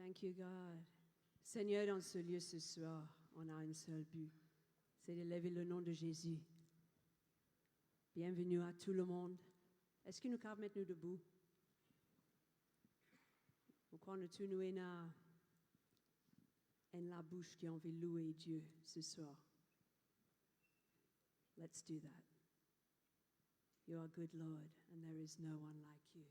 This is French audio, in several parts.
Thank you, God. Seigneur, dans ce lieu ce soir, on a un seul but, c'est d'élever le nom de Jésus. Bienvenue à tout le monde. Est-ce que nous pouvons mettre nous debout? Nous croyons tous nous en la bouche qui ont envie de louer Dieu ce soir. Let's do that. You are good, Lord, and there is no one like you.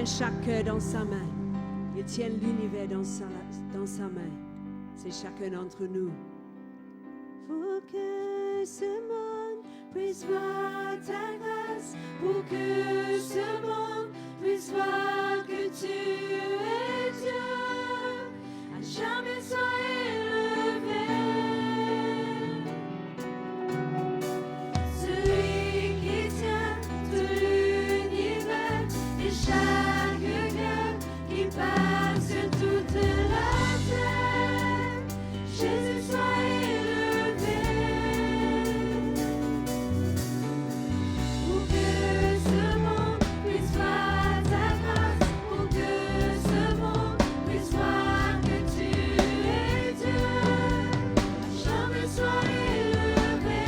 Chaque cœur dans sa main. Il tient l'univers dans sa main. C'est chacun d'entre nous. Pour que ce monde puisse voir ta grâce, pour que ce monde puisse voir que tu es Dieu, à jamais sois élevé. Celui qui tient tout l'univers et chaque qui passe sur toute la terre, Jésus soit élevé, pour que ce monde puisse voir ta grâce, pour que ce monde puisse voir que tu es Dieu, jamais sois élevé.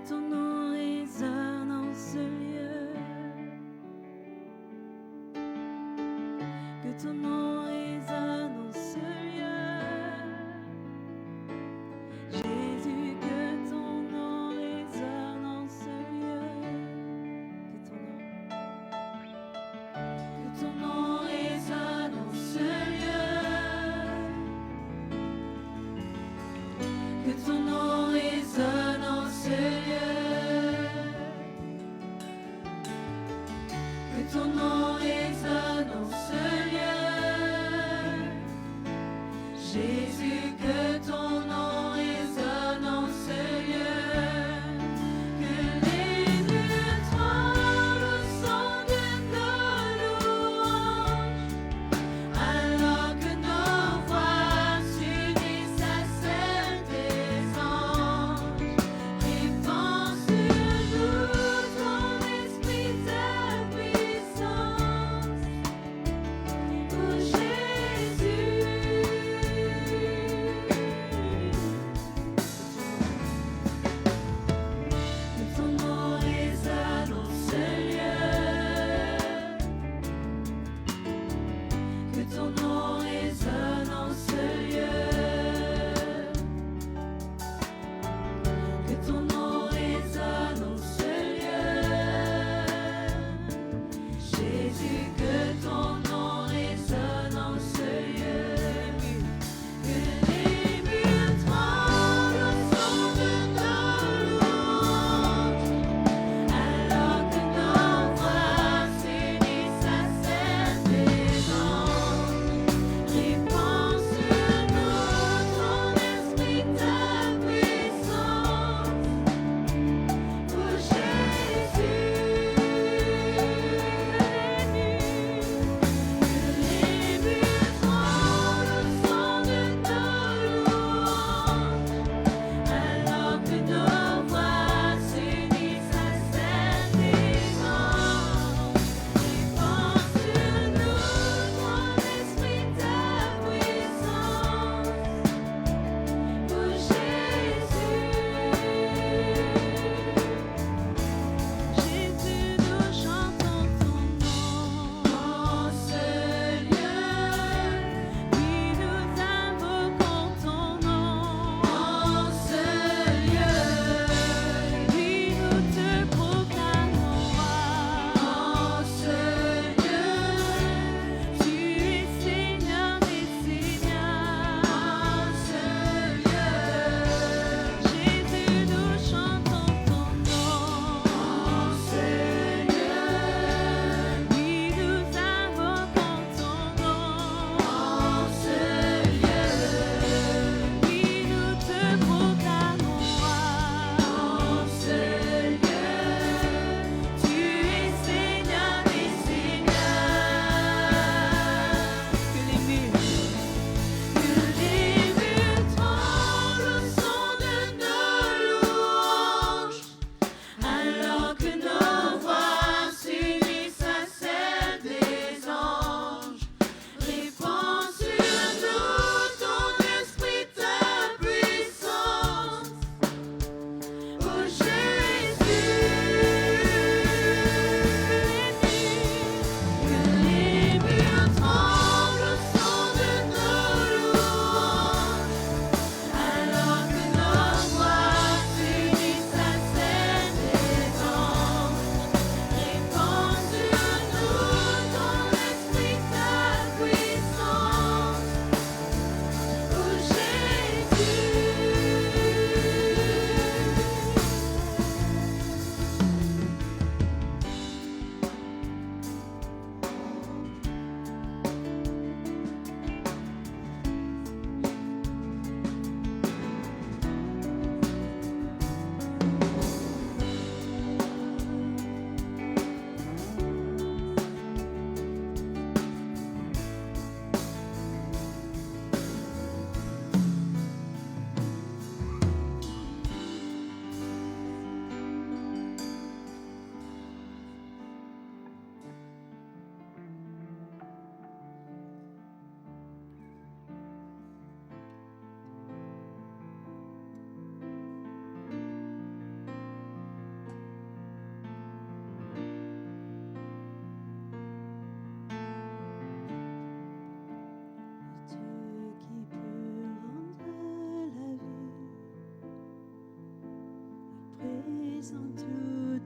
ton nom résonne en ce lieu. Que ton nom résonne en ce lieu. Jésus, que ton nom résonne en ce lieu. Que ton nom résonne en ce lieu. Que ton nom résonne en ce lieu. Que ton nom résonne en ce lieu. Jésus, que ton nom résonne en ce lieu. Que les nues tremblent au son de nos louanges, alors que nos voix s'unissent à celles des anges. Répand sur nous ton esprit de puissance.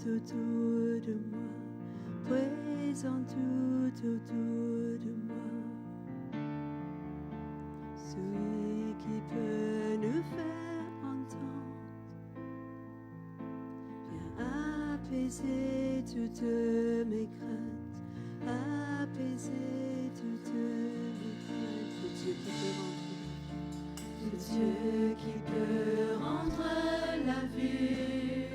autour de moi, présent tout autour de moi. Celui qui peut nous faire entendre, viens apaiser toutes mes craintes, apaiser toutes mes craintes. Le Dieu qui peut rendre la vue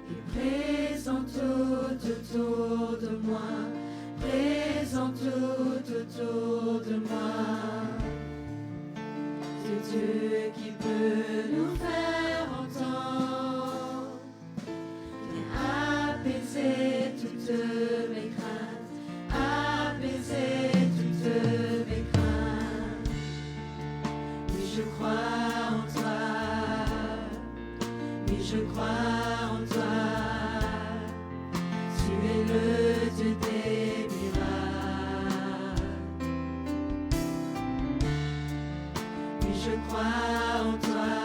est présent tout autour de moi, présent tout autour de moi. Ce Dieu qui peut nous faire entendre, viens apaiser toutes mes craintes, apaiser toutes mes craintes. Oui, je crois en toi, oui, je crois en toi. Tu es le Dieu des miracles. Oui, je crois en toi.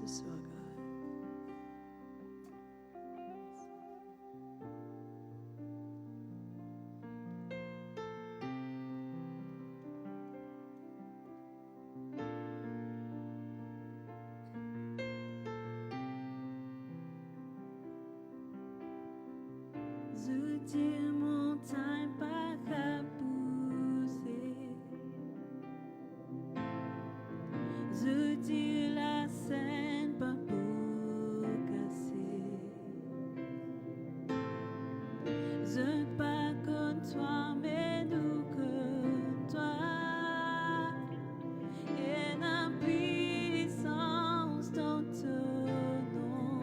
ce soir, God. Zoutir montagne pas qu'à pousser. Zoutir la scène pas pour casser. Zout pas comme toi, mais nous comme toi. Et la puissance dans ton nom.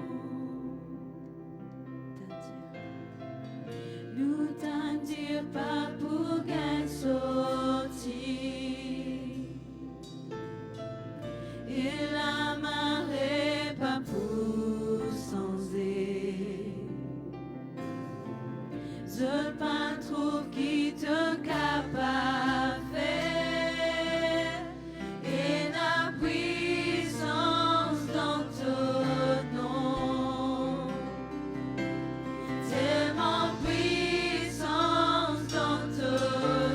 Nous t'en dire pas pour qu'elle sorti. Et la marée pas pour s'enlever. Je pas trouve qui te capable faire. Et la puissance dans ton nom. Tellement puissance dans ton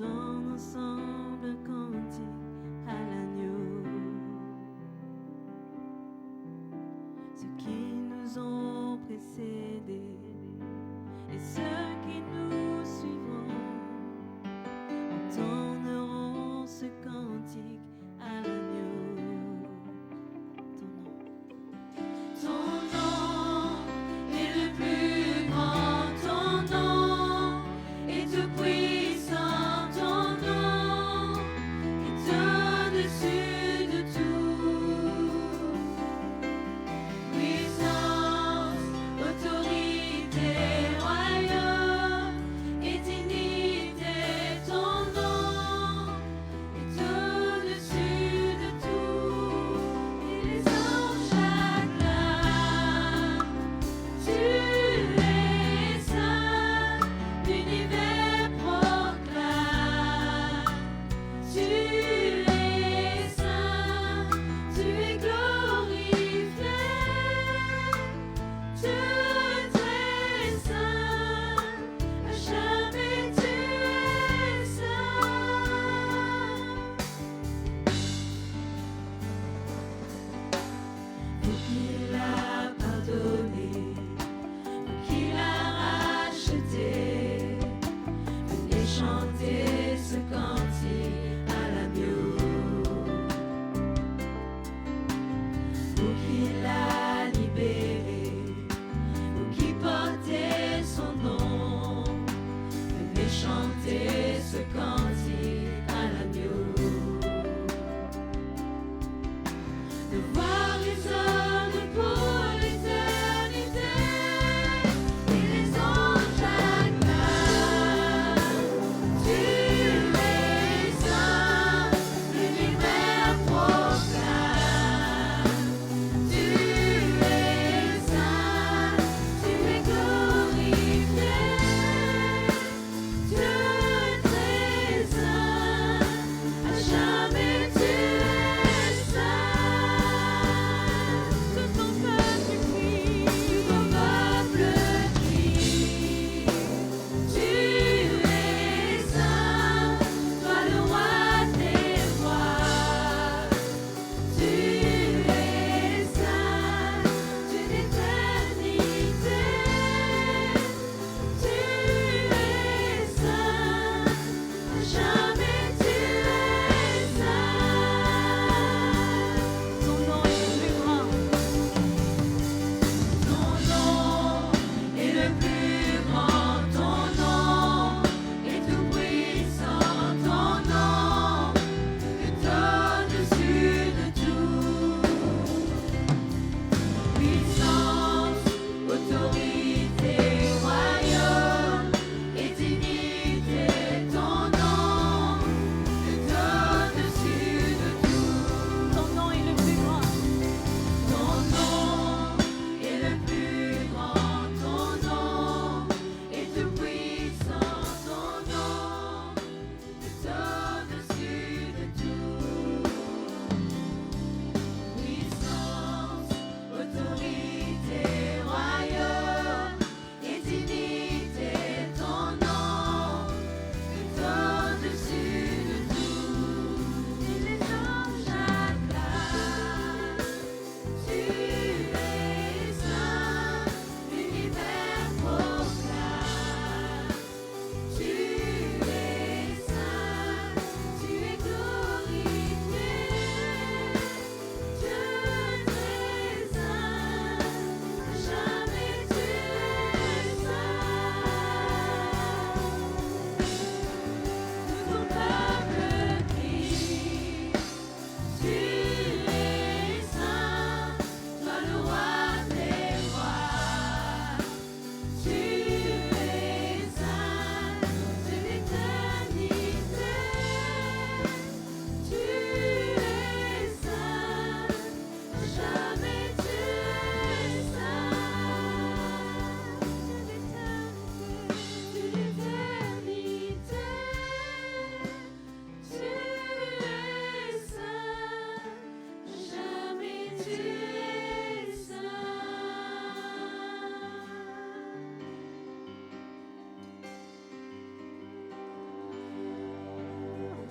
chantons ensemble un cantique à l'agneau. Ceux qui nous ont précédés et ceux qui nous suivront entonneront ce cantique à l'agneau. Ton nom est le plus grand, ton nom est tout puissant, ton nom est au-dessus de tout. Puissance, autorité, royaume.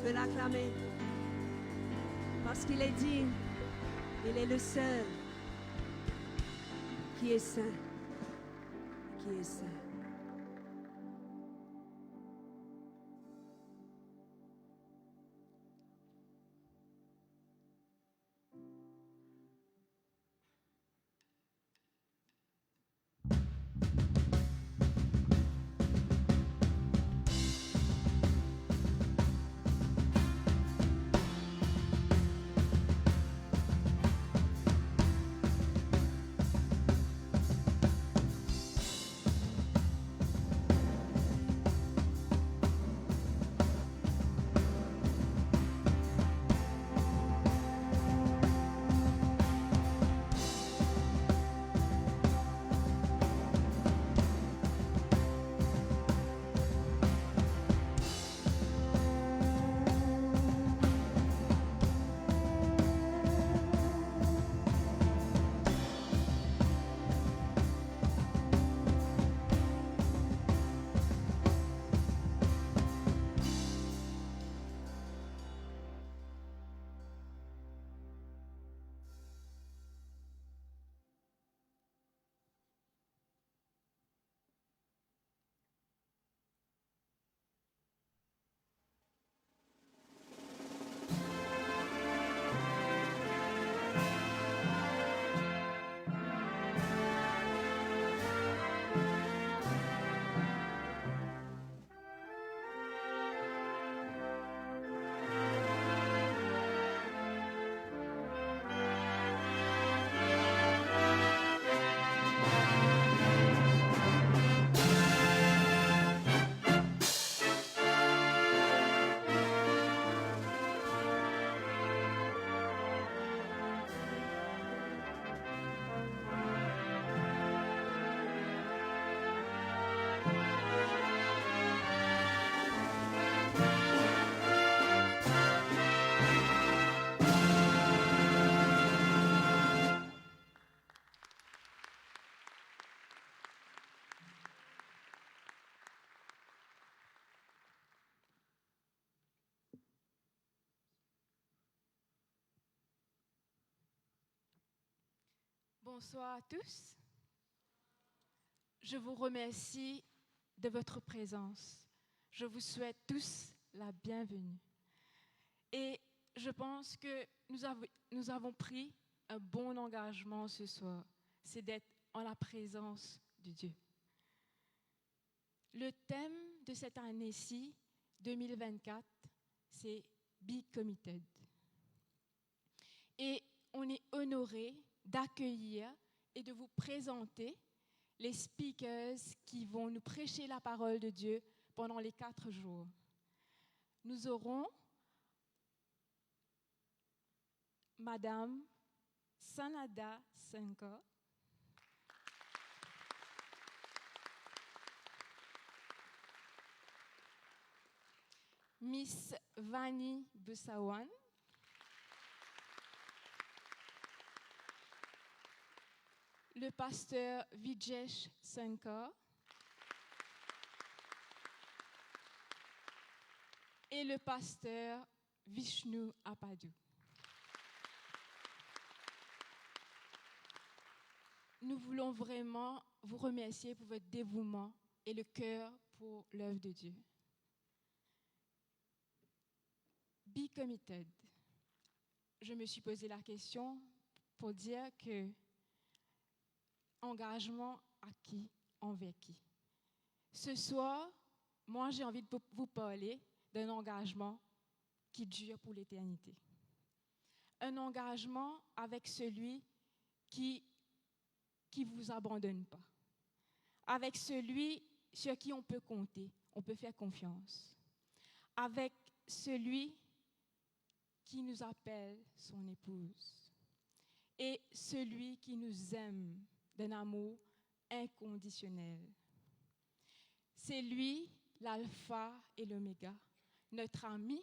peux l'acclamer. Parce qu'il est digne. Il est le seul qui est saint. Qui est saint. Bonsoir à tous. Je vous remercie de votre présence. Je vous souhaite tous la bienvenue. Et je pense que nous avons pris un bon engagement ce soir, c'est d'être en la présence de Dieu. Le thème de cette année-ci, 2024, c'est Be Committed. Et on est honoré d'accueillir et de vous présenter les speakers qui vont nous prêcher la parole de Dieu pendant les 4 jours. Nous aurons Madame Sanada Senka, Miss Vani Busawan, le pasteur Vijesh Sankar et le pasteur Vishnu Apadu. Nous voulons vraiment vous remercier pour votre dévouement et le cœur pour l'œuvre de Dieu. Be committed. Je me suis posé la question pour dire que engagement à qui, envers qui. Ce soir, moi j'ai envie de vous parler d'un engagement qui dure pour l'éternité. Un engagement avec celui qui vous abandonne pas. Avec celui sur qui on peut compter, on peut faire confiance. Avec celui qui nous appelle son épouse. Et celui qui nous aime d'un amour inconditionnel. C'est lui, l'alpha et l'oméga, notre ami,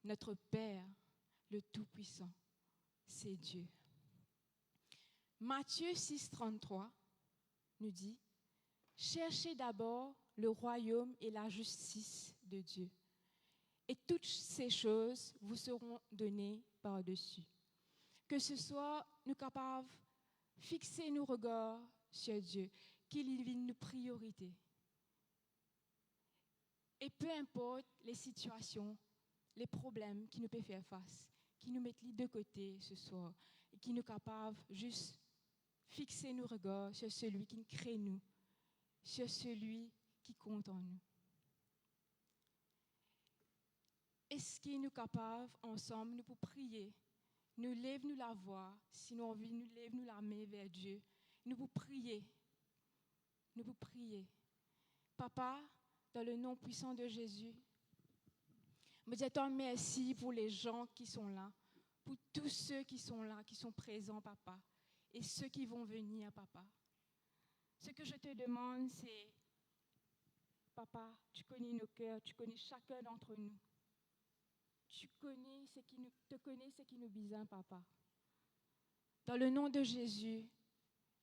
notre Père, le Tout-Puissant. C'est Dieu. Matthieu 6,33 nous dit « Cherchez d'abord le royaume et la justice de Dieu, Et toutes ces choses vous seront données par-dessus. Que ce soit nous capables de fixer nos regards sur Dieu, qu'il y ait une priorité. Et peu importe les situations, les problèmes qui nous peuvent faire face, qui nous mettent de côté ce soir, et qui nous capables juste fixer nos regards sur celui qui nous crée nous, sur celui qui compte en nous. Est-ce qu'il nous capable ensemble, nous pour prier, nous lève-nous la voix, si nous envie, nous lève-nous la main vers Dieu, nous pour prier, nous pour prier. Papa, dans le nom puissant de Jésus, je me dis toi merci pour les gens qui sont là, pour tous ceux qui sont là, qui sont présents, papa, et ceux qui vont venir, papa. Ce que je te demande, c'est, papa, tu connais nos cœurs, tu connais chacun d'entre nous. Tu connais ce qui nous besoin, papa. Dans le nom de Jésus,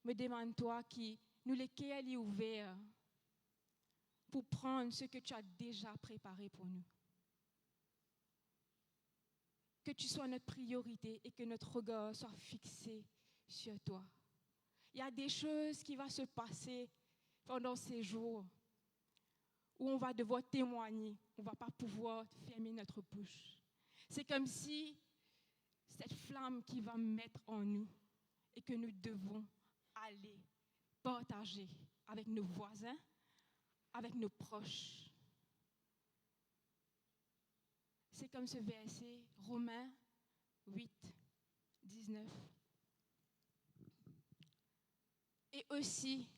me demande-toi qui nous les cœurs ouverts pour prendre ce que tu as déjà préparé pour nous. Que tu sois notre priorité et que notre regard soit fixé sur toi. Il y a des choses qui vont se passer pendant ces jours où on va devoir témoigner, on ne va pas pouvoir fermer notre bouche. C'est comme si cette flamme qui va mettre en nous et que nous devons aller partager avec nos voisins, avec nos proches. C'est comme ce verset, Romains 8, 19. Et aussi,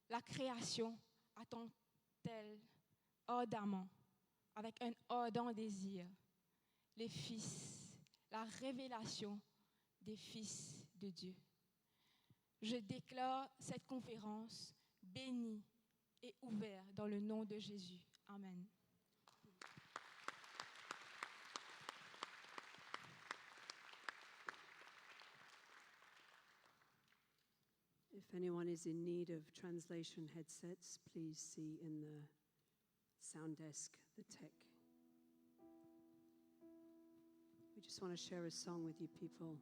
la création attend-elle ardemment, avec un ardent désir, les fils, la révélation des fils de Dieu. Je déclare cette conférence bénie et ouverte dans le nom de Jésus. Amen. If anyone is in need of translation headsets, please see in the sound desk, the tech. We just want to share a song with you people.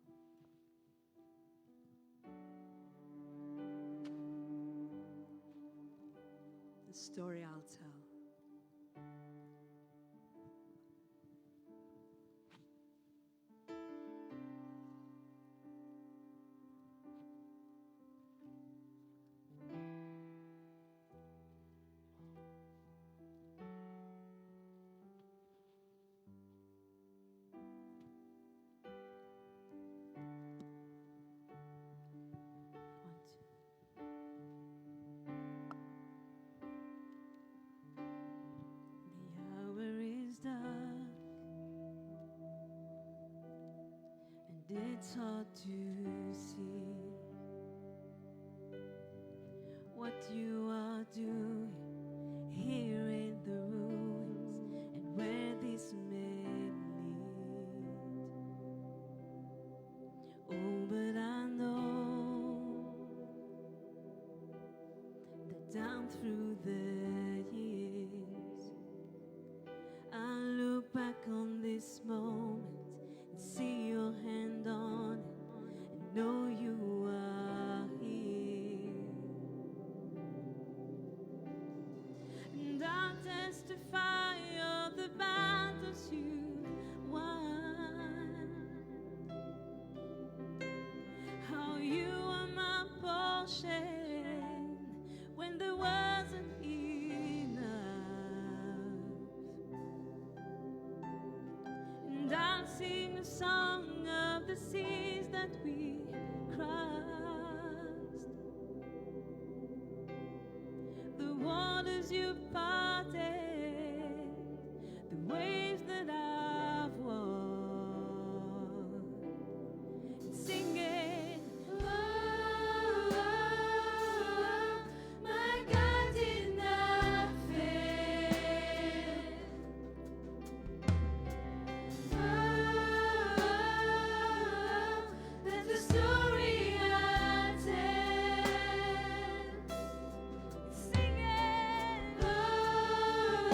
The story I'll tell. It's hard to see what you are doing here in the ruins and where this may lead. Oh, but I know that down through the years I look back on this moment and see your hand on it and know you are here. And I'll testify of the battles you won, how you are my portion when there wasn't enough. And I'll sing a song of the seas that we crossed, the waters you parted, the waves that I've walked, and singing, oh, my God did not fail. That's the story I tell. Singing, oh,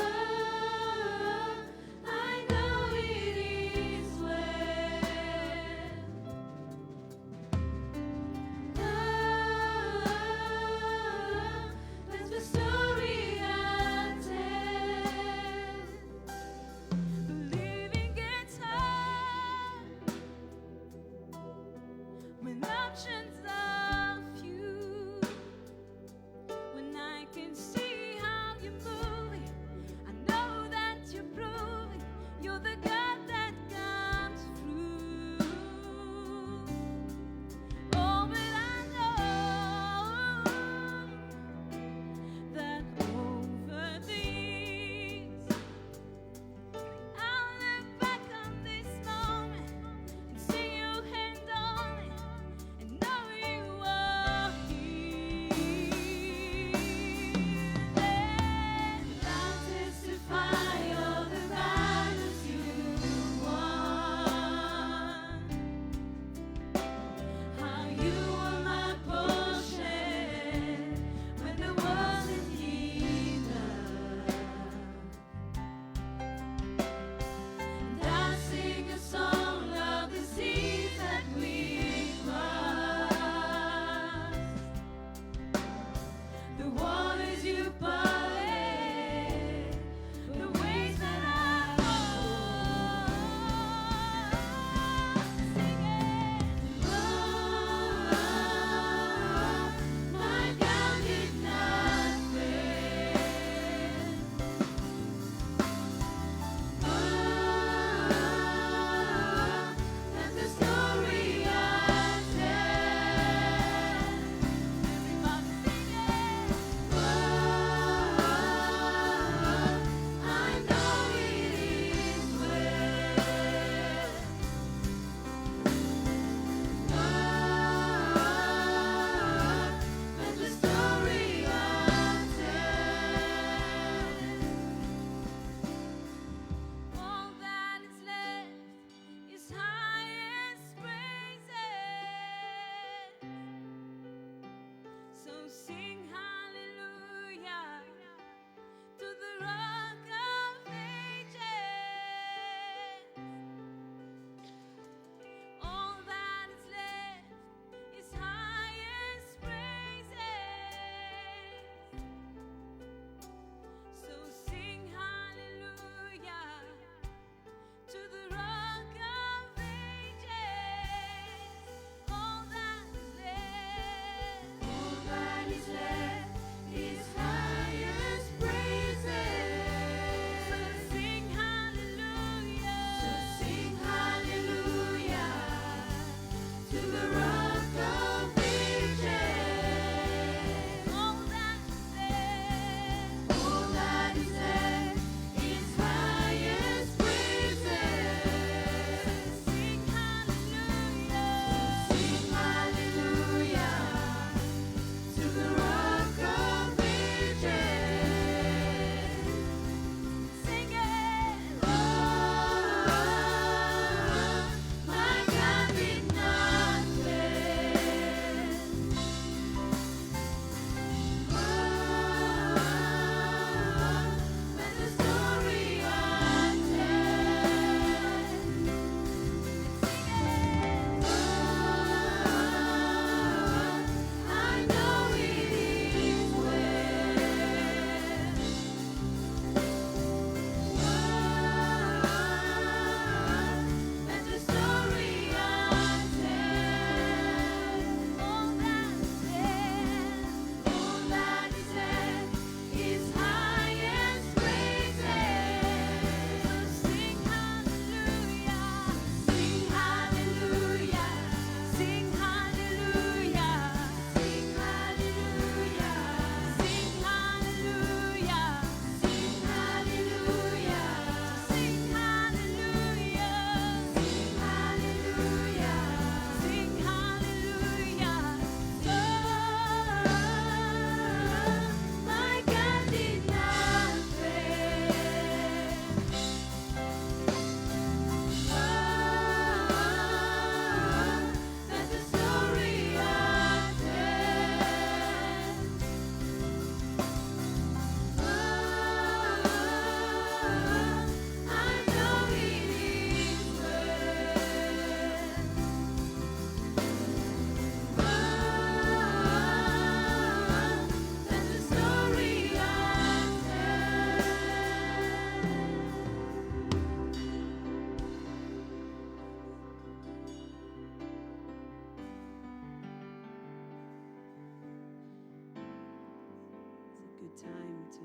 good time to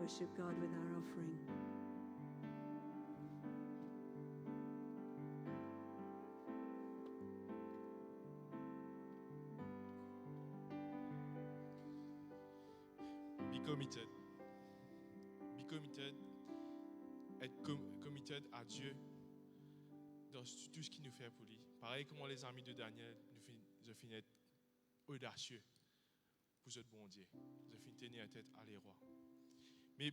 worship God with our offering. Be committed. Be committed. Être committed à Dieu dans tout ce qu'il nous fait pour lui. Pareil comme les amis de Daniel, nous finissons être audacieux pour ce bon Dieu. Nous finissons tenir la tête à les rois. Mais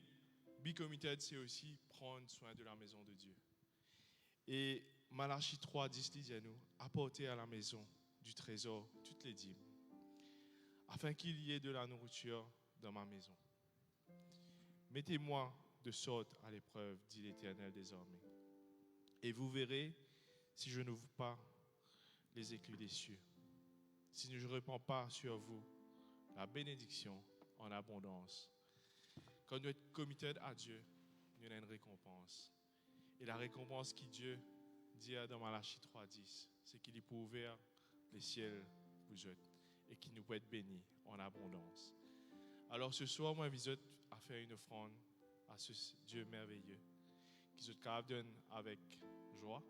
be committed, c'est aussi prendre soin de la maison de Dieu. Et Malachie 3:10 dit à nous, apportez à la maison du trésor toutes les dîmes, afin qu'il y ait de la nourriture dans ma maison. Mettez-moi de sorte à l'épreuve, dit l'Éternel désormais. Et vous verrez si je n'ouvre pas les écluses des cieux, si je ne répands pas sur vous la bénédiction en abondance. Quand nous sommes committed à Dieu, nous avons une récompense. Et la récompense qui Dieu dit dans Malachie 3:10, c'est qu'il peut ouvrir les ciels pour vous et qu'il nous peut être bénis en abondance. Alors ce soir, moi, je vous à faire une offrande à ce Dieu merveilleux qui est capable de donner avec joie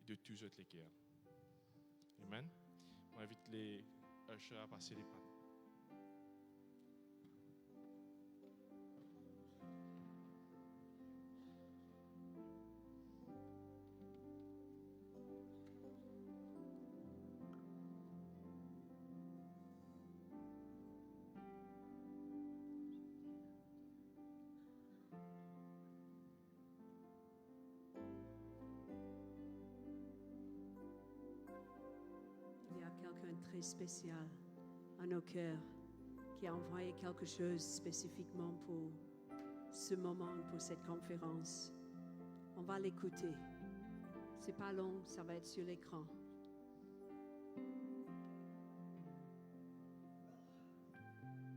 et de tous les cœurs. Amen. On invite les ushers à passer les pannes. Il y a quelqu'un de très spécial à nos cœurs qui a envoyé quelque chose spécifiquement pour ce moment, pour cette conférence. On va l'écouter. C'est pas long, ça va être sur l'écran.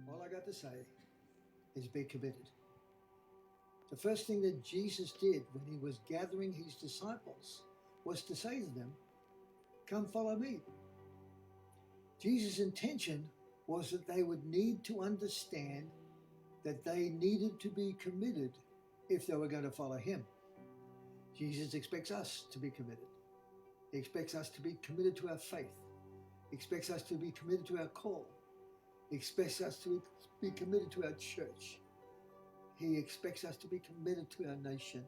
All I got to say is be committed. The first thing that Jesus did when he was gathering his disciples was to say to them, "Come follow me." Jesus' intention was that they would need to understand that they needed to be committed if they were going to follow him. Jesus expects us to be committed. He expects us to be committed to our faith. He expects us to be committed to our call. He expects us to be committed to our church. He expects us to be committed to our nation.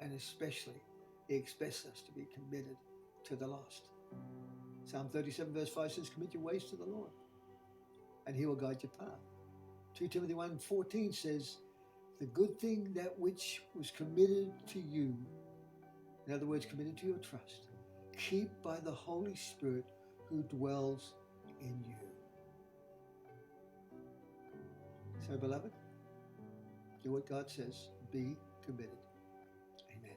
And especially, he expects us to be committed to the lost. Psalm 37 verse 5 says, commit your ways to the Lord, and he will guide your path. 2 Timothy 1:14 says, the good thing that which was committed to you, in other words, committed to your trust, keep by the Holy Spirit who dwells in you. So, beloved, do what God says. Be committed. Amen.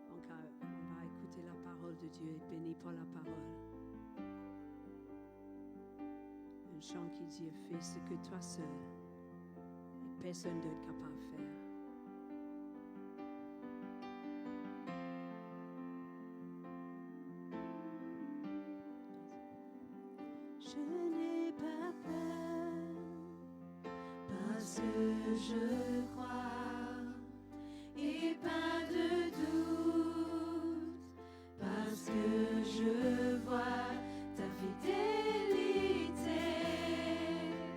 Donc, on va écouter la parole de Dieu, être béni par la parole. Un chant qui dit, fais ce que toi seul et personne d'autre capable de faire. Je n'ai pas peur parce que je crois et pas de doute parce que je vois ta fidélité.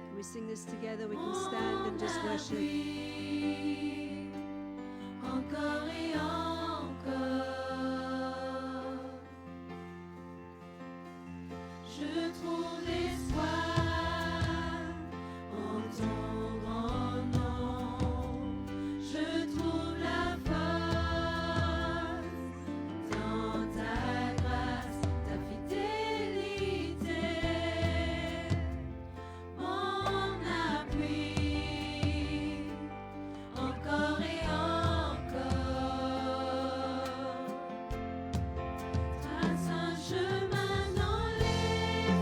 Can we sing this together? We can stand and just worship. Encore et encore, je trouve l'espoir en ton grand nom. Je trouve la force dans ta grâce, ta fidélité, mon appui, encore et encore. Trace un chemin dans les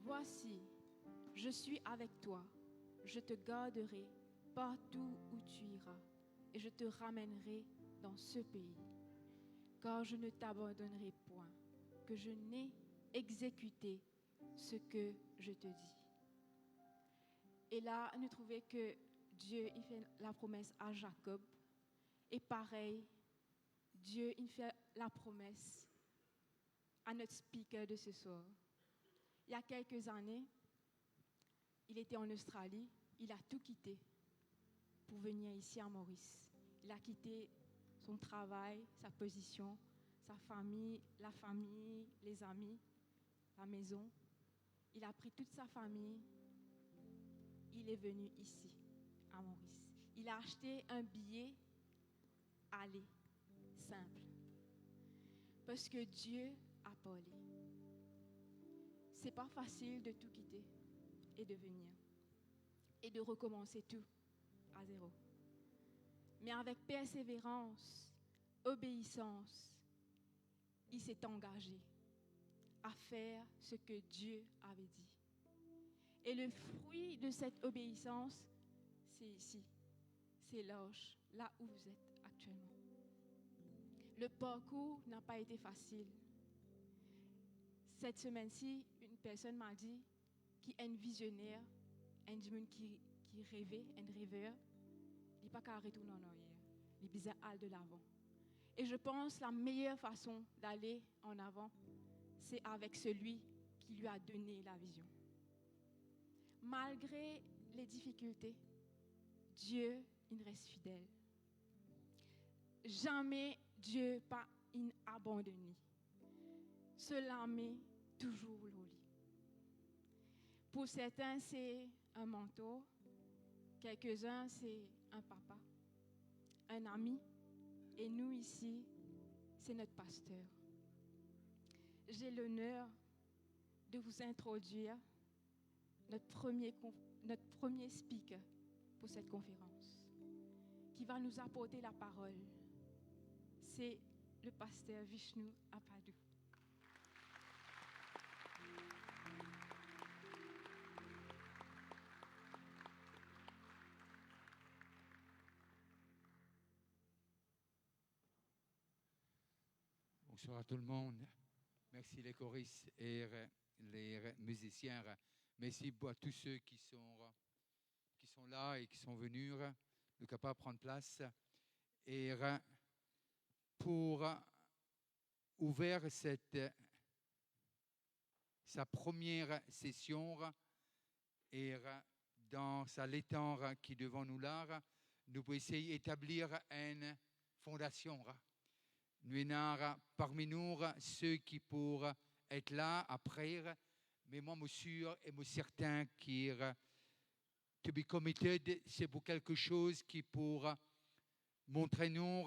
Voici, je suis avec toi, je te garderai partout où tu iras, et je te ramènerai dans ce pays, car je ne t'abandonnerai point, que je n'ai exécuté ce que je te dis. Et là, nous trouvons que Dieu il fait la promesse à Jacob, et pareil, Dieu il fait la promesse à notre speaker de ce soir. Il y a quelques années, il était en Australie, il a tout quitté pour venir ici à Maurice. Il a quitté son travail, sa position, sa famille, les amis, la maison. Il a pris toute sa famille. Il est venu ici, à Maurice. Il a acheté un billet aller, simple. Parce que Dieu a parlé. C'est pas facile de tout quitter et de venir. Et de recommencer tout à zéro. Mais avec persévérance, obéissance, il s'est engagé à faire ce que Dieu avait dit. Et le fruit de cette obéissance, c'est ici, c'est l'Arche, là où vous êtes actuellement. Le parcours n'a pas été facile. Cette semaine-ci, une personne m'a dit qu'il est un visionnaire, un dimanche qui rêvait, un rêveur, il n'est pas qu'à retourner en arrière, il est besoin d'aller de l'avant. Et je pense que la meilleure façon d'aller en avant, c'est avec celui qui lui a donné la vision. Malgré les difficultés, Dieu, il reste fidèle. Jamais Dieu pas abandonné. Cela m'est toujours l'oli. Pour certains, c'est un mentor. Quelques-uns, c'est un papa, un ami. Et nous ici, c'est notre pasteur. J'ai l'honneur de vous introduire notre premier speaker pour cette conférence, qui va nous apporter la parole. C'est le pasteur Vishnu Apadou. Bonsoir à tout le monde. Merci les choristes et les musiciens. Merci à tous ceux qui sont là et qui sont venus, de capables de prendre place. Et pour ouvrir sa première session et dans sa lettre qui est devant nous là, nous pouvons essayer d'établir une fondation. Nous avons parmi nous ceux qui pourraient être là après, mais moi, je suis sûr et je suis certain que to be committed, c'est pour quelque chose qui pourra montrer nous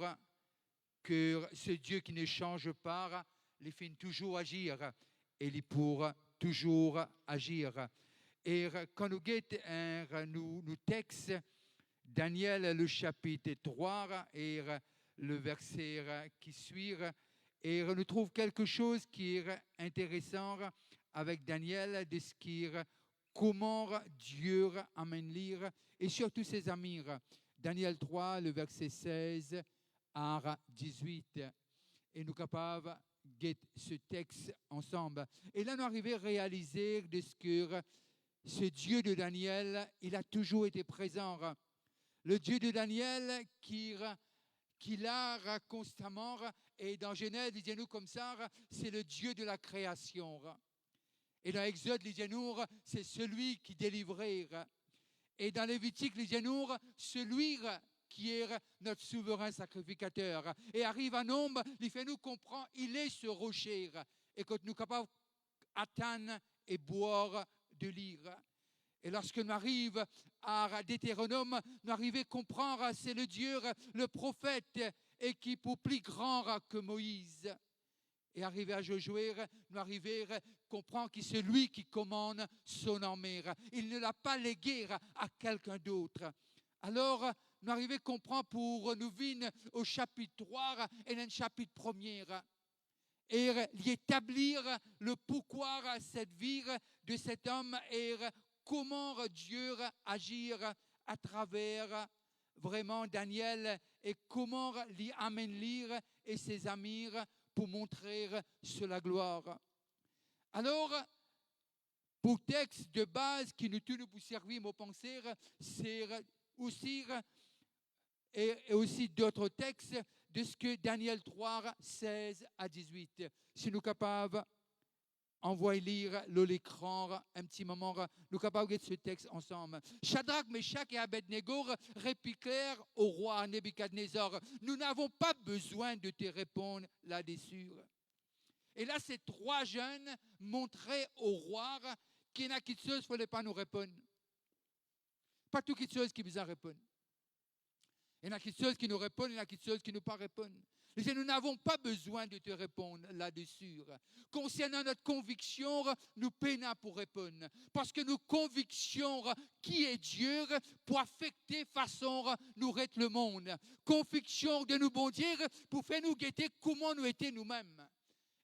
que ce Dieu qui ne change pas, il fait toujours agir et il pourra toujours agir. Et quand nous guettons nos textes, Daniel, le chapitre 3 et le verset qui suit, et on trouve quelque chose qui est intéressant avec Daniel, de ce qui est comment Dieu amène lire, et surtout ses amis. Daniel 3, le verset 16 à 18. Et nous sommes capables de lire ce texte ensemble. Et là, nous arrivons à réaliser de ce que ce Dieu de Daniel, il a toujours été présent. Le Dieu de Daniel qui l'a constamment, et dans Genèse, disons-nous comme ça, c'est le Dieu de la création. Et dans Exode, disons-nous, c'est celui qui délivrait. Et dans Lévitique, disons-nous, celui qui est notre souverain sacrificateur. Et arrive à nombre, il fait nous comprendre, il est ce rocher. Et quand nous sommes capables d'atteindre et boire de lire. Et lorsque nous arrivons à Deutéronome, nous arrivons à comprendre, c'est le Dieu, le prophète, et qui est plus grand que Moïse. Et arrivé à Josué, nous arrivons à comprendre que c'est lui qui commande son armée. Il ne l'a pas légué à quelqu'un d'autre. Alors, nous arrivons à comprendre pour nous venir au chapitre 3 et le chapitre 1er. et d'établir le pourquoi cette vie de cet homme et comment Dieu agir à travers vraiment Daniel et comment l'y amène lire et ses amis pour montrer sur la gloire. Alors, pour texte de base qui nous tue pour servir mon penser, c'est aussi et aussi d'autres textes de ce que Daniel 3, 16 à 18. Si nous sommes capables, envoyez lire l'écran un petit moment, nous sommes capables de lire ce texte ensemble. Shadrach, Meshach et Abednego répliquèrent au roi Nebuchadnezzar, nous n'avons pas besoin de te répondre là-dessus. Et là, ces trois jeunes montraient au roi qu'il y en a quelque chose qu'il ne fallait pas nous répondre. Pas tout quelque chose qui vous en répond. Il y en a quelque chose qui nous répondent, il y en a quelque chose qui ne nous pas répondent. Nous n'avons pas besoin de te répondre là-dessus. Concernant notre conviction, nous peinons pour répondre. Parce que nos convictions, qui est Dieu, pour affecter façon nous être le monde. Conviction de nous bon dire, pour faire nous guetter comment nous étions nous-mêmes.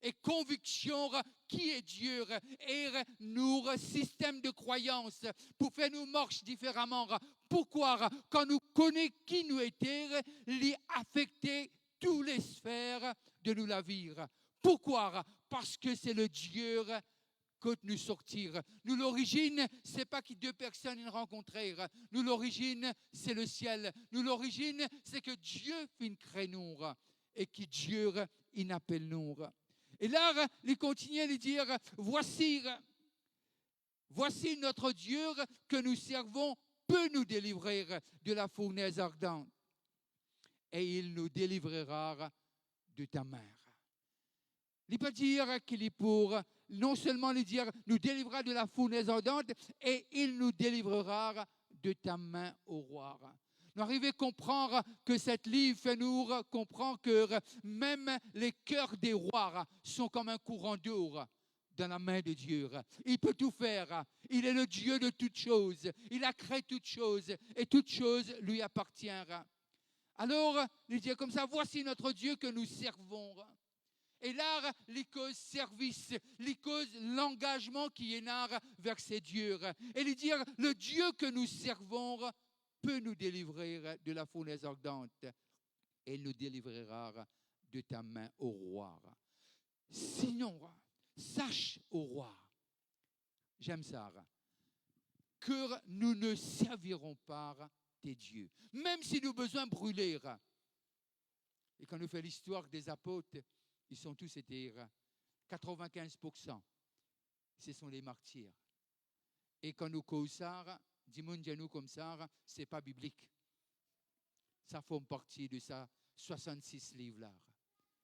Et conviction qui est Dieu et nos systèmes de croyance pour faire nous marcher différemment. Pourquoi? Quand nous connaissons qui nous étions, les affecter toutes les sphères de nous la vie. Pourquoi? Parce que c'est le Dieu que nous sortir. Nous, l'origine, ce n'est pas que deux personnes rencontrèrent. Nous, l'origine, c'est le ciel. Nous, l'origine, c'est que Dieu fait créer nous et que Dieu, il appelle nous. Et là, il continue à lui dire, voici notre Dieu que nous servons peut nous délivrer de la fournaise ardente. Et il nous délivrera de ta main. Il peut dire qu'il est pour, non seulement lui dire, nous délivrera de la fournaise ardente, et il nous délivrera de ta main, ô roi. Nous arrivons à comprendre que cette livre fait nous comprendre que même les cœurs des rois sont comme un courant d'eau dans la main de Dieu. Il peut tout faire. Il est le Dieu de toutes choses. Il a créé toutes choses et toutes choses lui appartiennent. Alors, il dit comme ça, voici notre Dieu que nous servons. Et là, les causes service, les causes l'engagement qui est là vers ces dieux. Et il dit, le Dieu que nous servons peut nous délivrer de la fournaise ardente et nous délivrera de ta main, ô roi. Sinon, sache, ô roi, j'aime ça, que nous ne servirons pas tes dieux, même si nous avons besoin de brûler. Et quand nous faisons l'histoire des apôtres, ils sont tous été 95%, ce sont les martyrs. Et quand nous causons, dis-nous comme ça, ce n'est pas biblique. Ça forme partie de ça, 66 livres-là.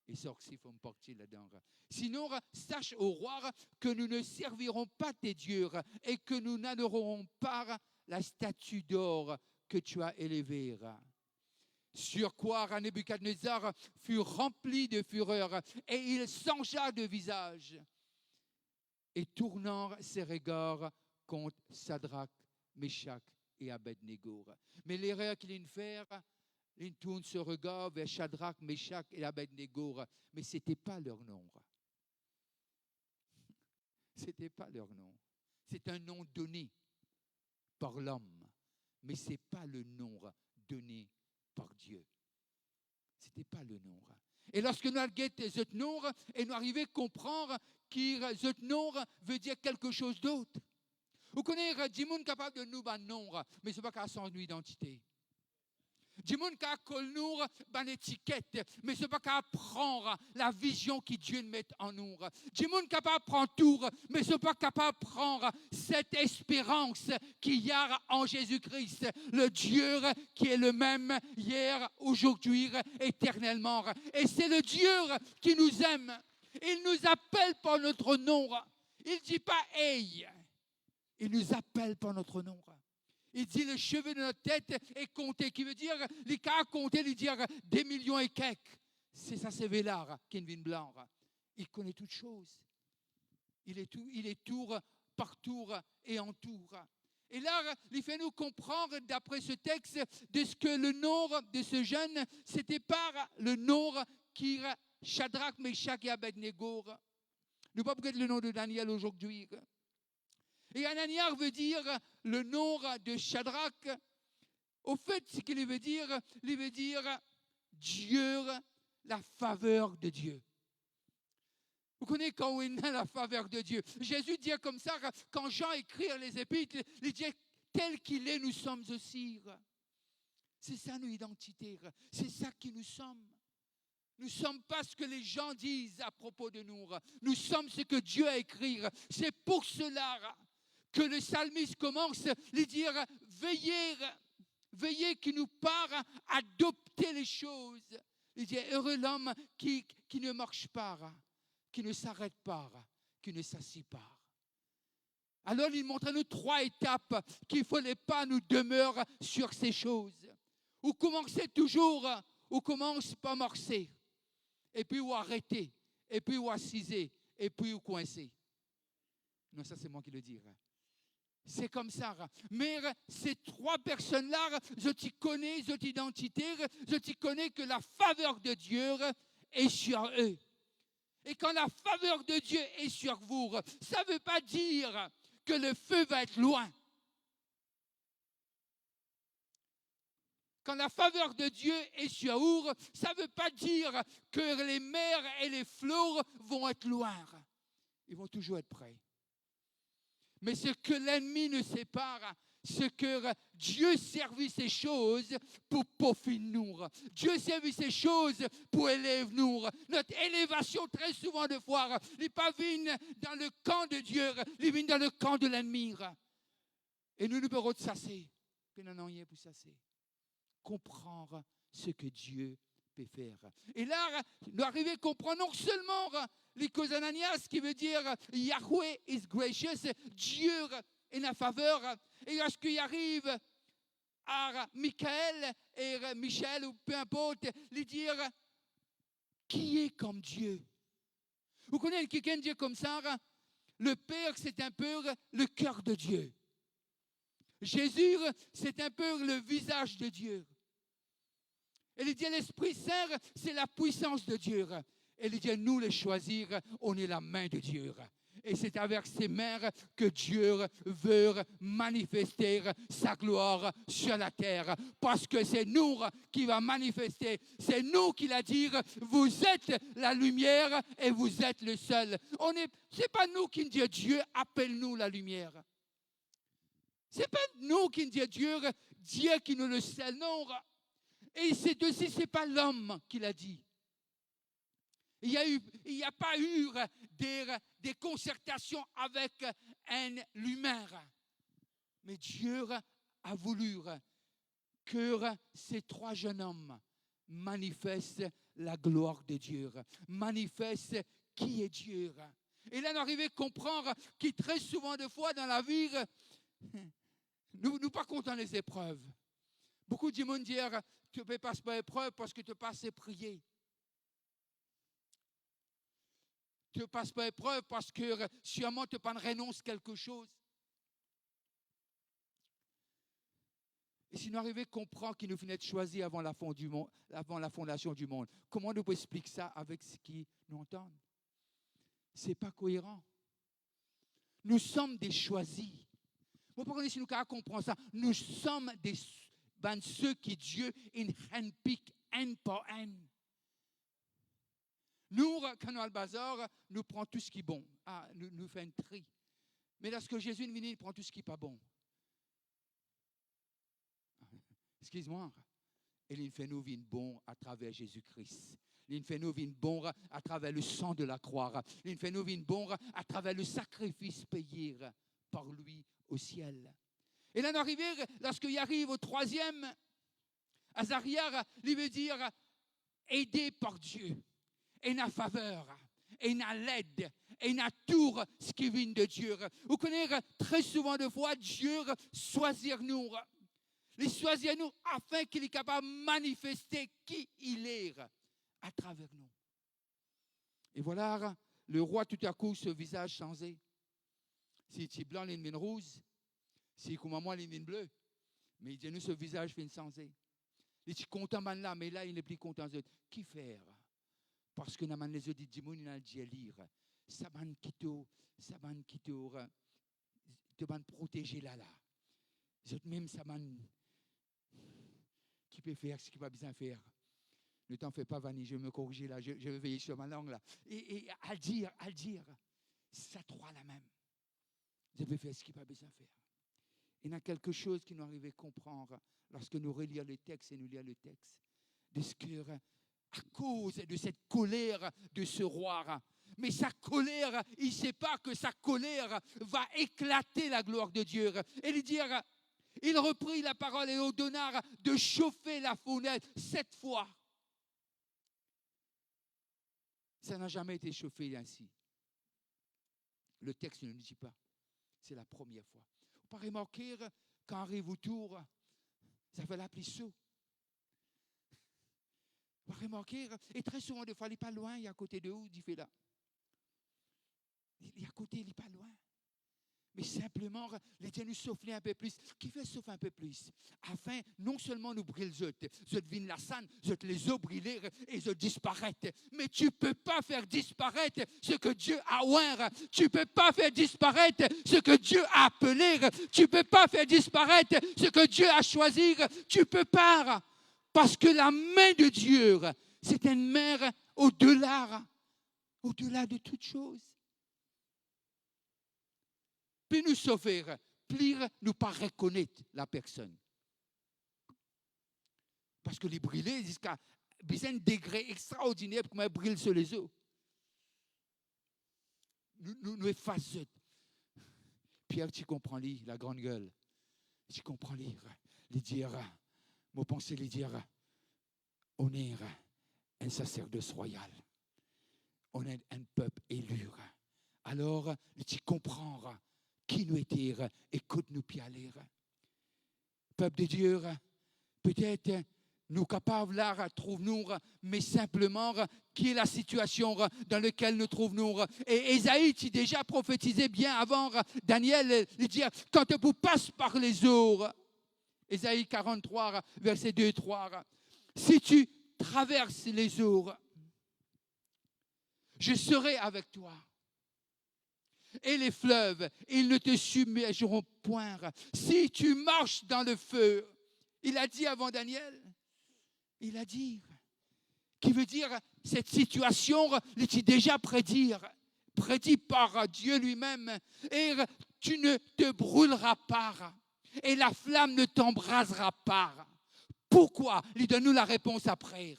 Et ça aussi forme partie là-dedans. Sinon, sache au roi que nous ne servirons pas tes dieux et que nous n'adorerons pas la statue d'or que tu as élevée. Sur quoi Nebuchadnezzar fut rempli de fureur et il changea de visage et tournant ses regards contre Shadrach, Meshach et Abednego. Mais l'erreur qu'il vient de faire, il tourne ce regard vers Shadrach, Meshach et Abednego, mais ce n'était pas leur nom. Ce n'était pas leur nom. C'est un nom donné par l'homme, mais ce n'est pas le nom donné par Dieu. Ce n'était pas le nom. Et lorsque nous avons ce nom, et nous arrivons à comprendre que ce nom veut dire quelque chose d'autre. Vous connaissez, des gens capables de nous un nom, mais ce n'est pas qu'à son identité. Des gens capables de nous une étiquette, mais ce n'est pas qu'à prendre la vision que Dieu met en nous. Des gens capables de prendre tout, mais ce n'est pas capable de prendre cette espérance qu'il y a en Jésus-Christ, le Dieu qui est le même hier, aujourd'hui, éternellement. Et c'est le Dieu qui nous aime. Il nous appelle par notre nom. Il ne dit pas « Hey ». Il nous appelle par notre nom. Il dit le cheveu de notre tête est compté, qui veut dire, les cas comptés, il dit des millions et quelques. C'est ça, c'est Vélard, Kenvin Blanc. Il connaît toutes choses. Il est tour par tour et en tour. Et là, il fait nous comprendre, d'après ce texte, de ce que le nom de ce jeune, c'était pas le nom qui Shadrach, Meshach et Abednego. Nous pas peut-être le nom de Daniel aujourd'hui. Et Ananias veut dire le nom de Shadrach. Au fait, ce qu'il veut dire, il veut dire Dieu, la faveur de Dieu. Vous connaissez quand on a la faveur de Dieu. Jésus dit comme ça, quand Jean écrit les épîtres, il dit tel qu'il est, nous sommes aussi. C'est ça notre identité, c'est ça qui nous sommes. Nous ne sommes pas ce que les gens disent à propos de nous. Nous sommes ce que Dieu a écrit. C'est pour cela que le psalmiste commence à dire veillez qui nous part à adopter les choses. Il dit heureux l'homme qui ne marche pas, qui ne s'arrête pas, qui ne s'assied pas. Alors il montre à nous 3 étapes qu'il ne fallait pas nous demeurer sur ces choses. Ou commencer toujours, ou commence pas marcher. Et puis ou arrêter, et puis ou assiser, et puis ou coincer. Non, ça c'est moi qui le dis. C'est comme ça. Mais ces 3 personnes-là, je t'y connais, je t'identité, je t'y connais que la faveur de Dieu est sur eux. Et quand la faveur de Dieu est sur vous, ça ne veut pas dire que le feu va être loin. Quand la faveur de Dieu est sur vous, ça ne veut pas dire que les mers et les flots vont être loin. Ils vont toujours être prêts. Mais ce que l'ennemi ne sait pas, c'est que Dieu servit ces choses pour peaufiner nous. Dieu servit ces choses pour élever nous. Notre élévation, très souvent de fois, n'est pas vient dans le camp de Dieu, elle vient dans le camp de l'ennemi. Et nous pouvons de sasser. Puis nous n'avons rien pour sasser. Comprendre ce que Dieu peut faire. Et là, nous arrivons à comprendre non seulement les causes Ananias, qui veut dire Yahweh is gracious, Dieu est en faveur. Et lorsqu'il arrive à Michael et Michel, ou peu importe, lui dire qui est comme Dieu. Vous connaissez quelqu'un dit comme ça, le Père, c'est un peu le cœur de Dieu. Jésus, c'est un peu le visage de Dieu. Et il dit l'Esprit Saint, c'est la puissance de Dieu. Et il dit nous les choisir, on est la main de Dieu. Et c'est avec ces mains que Dieu veut manifester sa gloire sur la terre. Parce que c'est nous qui va manifester. C'est nous qui va dire, vous êtes la lumière et vous êtes le seul. C'est pas nous qui dit Dieu, appelle-nous la lumière. C'est pas nous qui dit Dieu qui nous le seul. Non. Et c'est aussi, c'est pas l'homme qui l'a dit. Il n'y a pas eu des concertations avec l'humain. Mais Dieu a voulu que ces 3 jeunes hommes manifestent la gloire de Dieu, manifestent qui est Dieu. Et là, on arrive à comprendre que très souvent de fois dans la vie, nous ne pas contents des épreuves. Beaucoup de monde disent, tu ne passes pas épreuve parce que tu passes à prier. Tu ne passes pas épreuve parce que sûrement tu pas renonces quelque chose. Et si nous arrivons à comprendre qu'il nous venait de choisir avant la fondation du monde, comment nous pouvons expliquer ça avec ce qui nous entendent? Ce n'est pas cohérent. Nous sommes des choisis. Vous comprenez si nous comprenons ça? Nous sommes ceux qui Dieu handpick un par un. Nous, quand nous allons au bazar, nous prenons tout ce qui est bon. Nous faisons un tri. Mais lorsque Jésus est venu, il prend tout ce qui n'est pas bon. Excuse-moi. Et il fait nous vivre bon à travers Jésus-Christ. Il fait nous vivre bon à travers le sang de la croix. Il fait nous vivre bon à travers le sacrifice payé par lui au ciel. Et là, nous arrivons, lorsqu'il arrive au 3e, Azaria, il veut dire aidé par Dieu, et na faveur, et na l'aide, et na tout ce qui vient de Dieu. Vous connaissez très souvent de fois Dieu choisir nous. Il choisit nous afin qu'il est capable de manifester qui il est à travers nous. Et voilà, le roi tout à coup, ce visage changé. Si tu es blanc, il est rouge. Si comme moi, il est bleu. Mais il dit, nous, ce visage fait changer. Il est content là, mais là, il n'est plus content. Qui faire? Parce que naman les autres disent, il a dit à lire, saban kito, te ban protéger là. Les autres même saban, qui peut faire ce qu'il va bien faire. Ne t'en fais pas, Vanny, je vais me corriger là, je vais veiller sur ma langue là. Et à le dire, ça trois la même. Je vais faire ce qu'il va bien faire. Il y a quelque chose qui nous arrive à comprendre lorsque nous relisons le texte et nous lisons le texte. De ce que, à cause de cette colère de ce roi, mais sa colère, il ne sait pas que sa colère va éclater la gloire de Dieu. Et lui dire, il reprit la parole et ordonna de chauffer la fournaise 7 fois. Ça n'a jamais été chauffé ainsi. Le texte ne le dit pas. C'est la première fois. Vous pouvez remarquer, quand arrive autour, ça fait la plisseau. Vous pouvez remarquer, et très souvent, des fois, il n'est pas loin, il est à côté de où, il fait là. Il est à côté, il n'est pas loin. Mais simplement, les dieux nous souffler un peu plus. Qui fait souffler un peu plus? Afin, non seulement nous brûler les autres, viennent la sanne, les eaux brûler et disparaître. Mais tu ne peux pas faire disparaître ce que Dieu a oint. Tu ne peux pas faire disparaître ce que Dieu a appelé. Tu ne peux pas faire disparaître ce que Dieu a choisi. Tu ne peux pas. Parce que la main de Dieu, c'est une main au-delà de toute chose. Puis nous sauver, plus nous pas reconnaître la personne. Parce que les brûler jusqu'à un degré extraordinaire pour qu'on brûle sur les eaux. Nous effaçons. Pierre, tu comprends la grande gueule. Tu comprends les dire, mon pensée les dire, on est un sacerdoce royal. On est un peuple élu. Alors, tu comprends qui nous était, écoute-nous puis aller. Peuple de Dieu, peut-être nous capables là, trouvons-nous, mais simplement, qui est la situation dans laquelle nous trouvons-nous. Et Ésaïe, qui déjà prophétisé bien avant Daniel, il dit, quand vous passez par les eaux, Ésaïe 43, versets 2 et 3, si tu traverses les eaux, je serai avec toi. Et les fleuves, ils ne te submergeront point. Si tu marches dans le feu, il a dit avant Daniel, il a dit, qui veut dire cette situation est déjà prédit par Dieu lui-même, et tu ne te brûleras pas, et la flamme ne t'embrasera pas. Pourquoi? Il donne-nous la réponse après.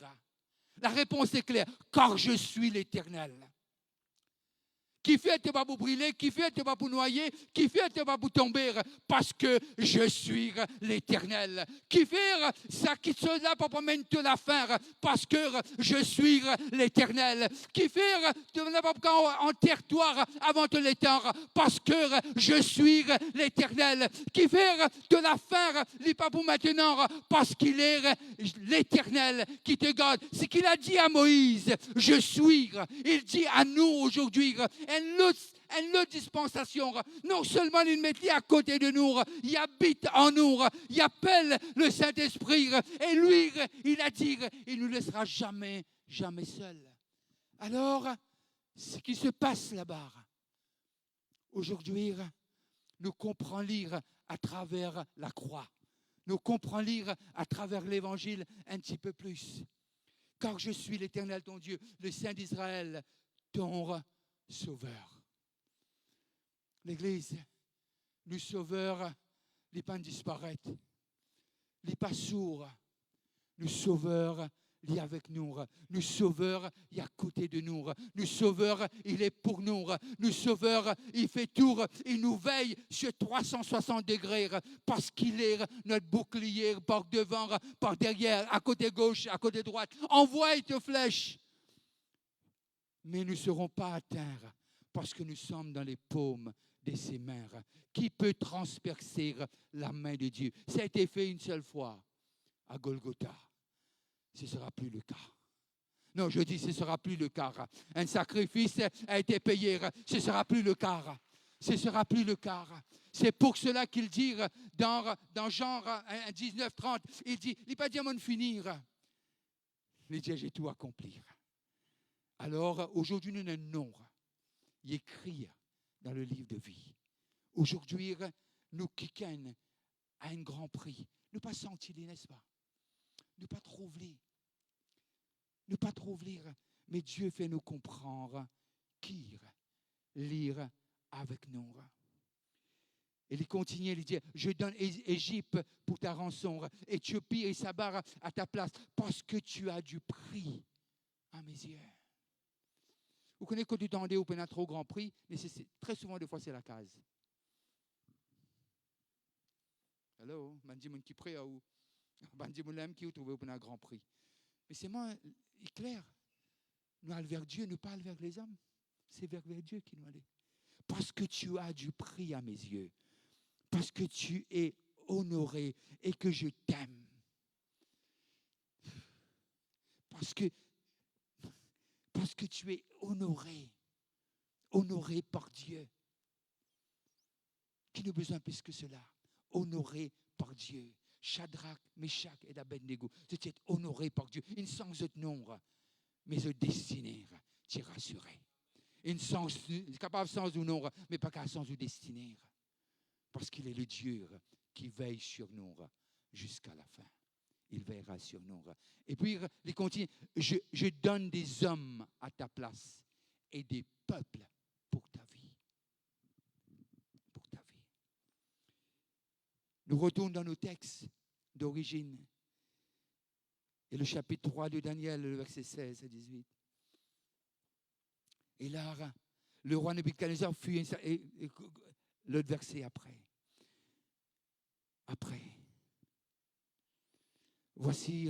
La réponse est claire, car je suis l'Éternel. Qui fait te va vous brûler, qui fait te va vous noyer, qui fait te va vous tomber, parce que je suis l'Éternel. Qui fait ça qui se là pour mettre te la faire, parce que je suis l'Éternel. Qui fait te la pas en territoire avant de l'étendre, parce que je suis l'Éternel. Qui fait te la faire, n'est pas pour maintenant, parce qu'il est l'Éternel qui te garde. Ce qu'il a dit à Moïse, je suis. Il dit à nous aujourd'hui. Une autre dispensation. Non seulement il met à côté de nous, il habite en nous, il appelle le Saint-Esprit. Et lui, il a dit, il ne nous laissera jamais seul. Alors, ce qui se passe là-bas, aujourd'hui, nous comprenons lire à travers la croix. Nous comprenons lire à travers l'Évangile un petit peu plus. Car je suis l'Éternel ton Dieu, le Saint d'Israël, ton Sauveur. L'Église, le Sauveur, il n'est pas disparaître. Il n'est pas sourd. Le Sauveur, il est avec nous. Le Sauveur, il est à côté de nous. Le Sauveur, il est pour nous. Le Sauveur, il fait tout. Il nous veille sur 360 degrés parce qu'il est notre bouclier par devant, par derrière, à côté gauche, à côté droite. Envoie tes flèches. Mais nous ne serons pas atteints parce que nous sommes dans les paumes de ses mains. Qui peut transpercer la main de Dieu? Ça a été fait une seule fois à Golgotha. Ce ne sera plus le cas. Non, je dis ce ne sera plus le cas. Un sacrifice a été payé. Ce ne sera plus le cas. Ce ne sera plus le cas. C'est pour cela qu'il dit dans Jean 19, 30, il dit, il n'est pas dit à mon finir. Il dit, j'ai tout accompli. Alors, aujourd'hui, nous avons un nom. Il est écrit dans le livre de vie. Aujourd'hui, nous quittons à un grand prix. Nous pas sentir, n'est-ce pas? Nous pas trouver. Nous pas trouver. Mais Dieu fait nous comprendre qui lire avec nous. Et il continue, il dit, je donne Égypte pour ta rançon, Éthiopie et Sabar à ta place, parce que tu as du prix à mes yeux. Vous connaissez quand tu t'en es au pénètre au grand prix, mais très souvent, des fois, c'est la case. Hello, Bandimoun qui prie ou Bandimoun qui trouve au pénètre grand prix. Mais c'est moi, il est clair. Nous allons vers Dieu, nous pas vers les hommes. C'est vers Dieu qui nous allons. Parce que tu as du prix à mes yeux. Parce que tu es honoré et que je t'aime. Parce que tu es honoré par Dieu. Qui n'a besoin plus que cela? Honoré par Dieu. Shadrach, Meshach et Abednego, tu es honoré par Dieu. Une sans autre nombre, mais autre destinée, tu es rassuré. Une sens, capable sans ou non, mais pas qu'à sens ou destinée. Parce qu'il est le Dieu qui veille sur nous jusqu'à la fin. Il veillera sur nous. Et puis, il continue, je donne des hommes à ta place et des peuples pour ta vie. Pour ta vie. Nous retournons dans nos textes d'origine. Et le chapitre 3 de Daniel, le verset 16 à 18. Et là, le roi Nebuchadnezzar fut... L'autre verset après. Voici,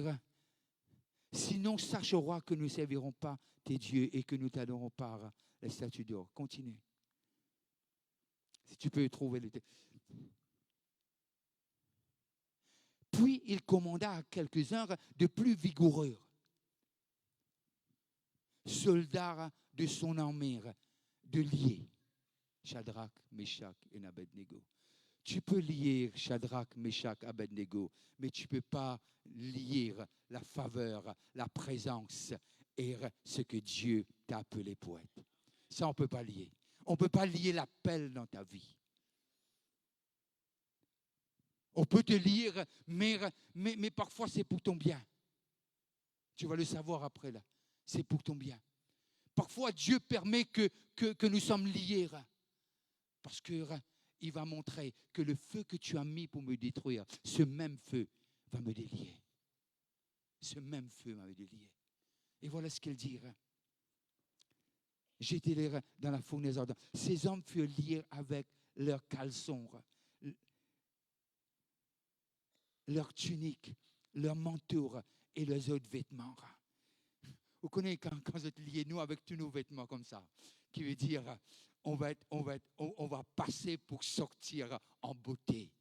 sinon sache au roi que nous ne servirons pas tes dieux et que nous t'adorons par la statue d'or. Continue. Si tu peux trouver le texte. Puis il commanda à quelques-uns de plus vigoureux, soldats de son armée, de lier Shadrach, Meshach et Abednego. Tu peux lier Shadrach, Meshach, Abednego, mais tu ne peux pas lier la faveur, la présence et ce que Dieu t'a appelé pour être. Ça, on ne peut pas lier. On ne peut pas lier l'appel dans ta vie. On peut te lire, mais parfois c'est pour ton bien. Tu vas le savoir après là. C'est pour ton bien. Parfois Dieu permet que nous sommes liés. Parce qu'il va montrer que le feu que tu as mis pour me détruire, ce même feu va me délier. Ce même feu va me délier. Et voilà ce qu'il dit. J'étais dans la fournaise ardente. Ces hommes furent liés avec leurs caleçons, leurs tuniques, leurs manteaux et leurs autres vêtements. Vous connaissez quand vous êtes liés, nous, avec tous nos vêtements comme ça, qui veut dire on va passer pour sortir en beauté.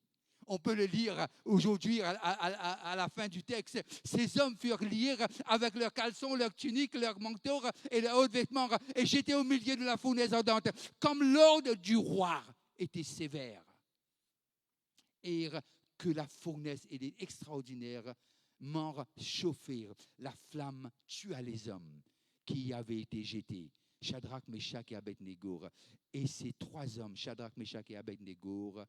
On peut le lire aujourd'hui à la fin du texte. Ces hommes furent liés avec leurs caleçons, leurs tuniques, leurs manteaux et leurs autres vêtements. Et j'étais au milieu de la fournaise ardente, comme l'ordre du roi était sévère. Et que la fournaise était extraordinaire, mort chauffée, la flamme tua les hommes qui y avaient été jetés. Shadrach, Meshach et Abednego. Et ces trois hommes, Shadrach, Meshach et Abednego,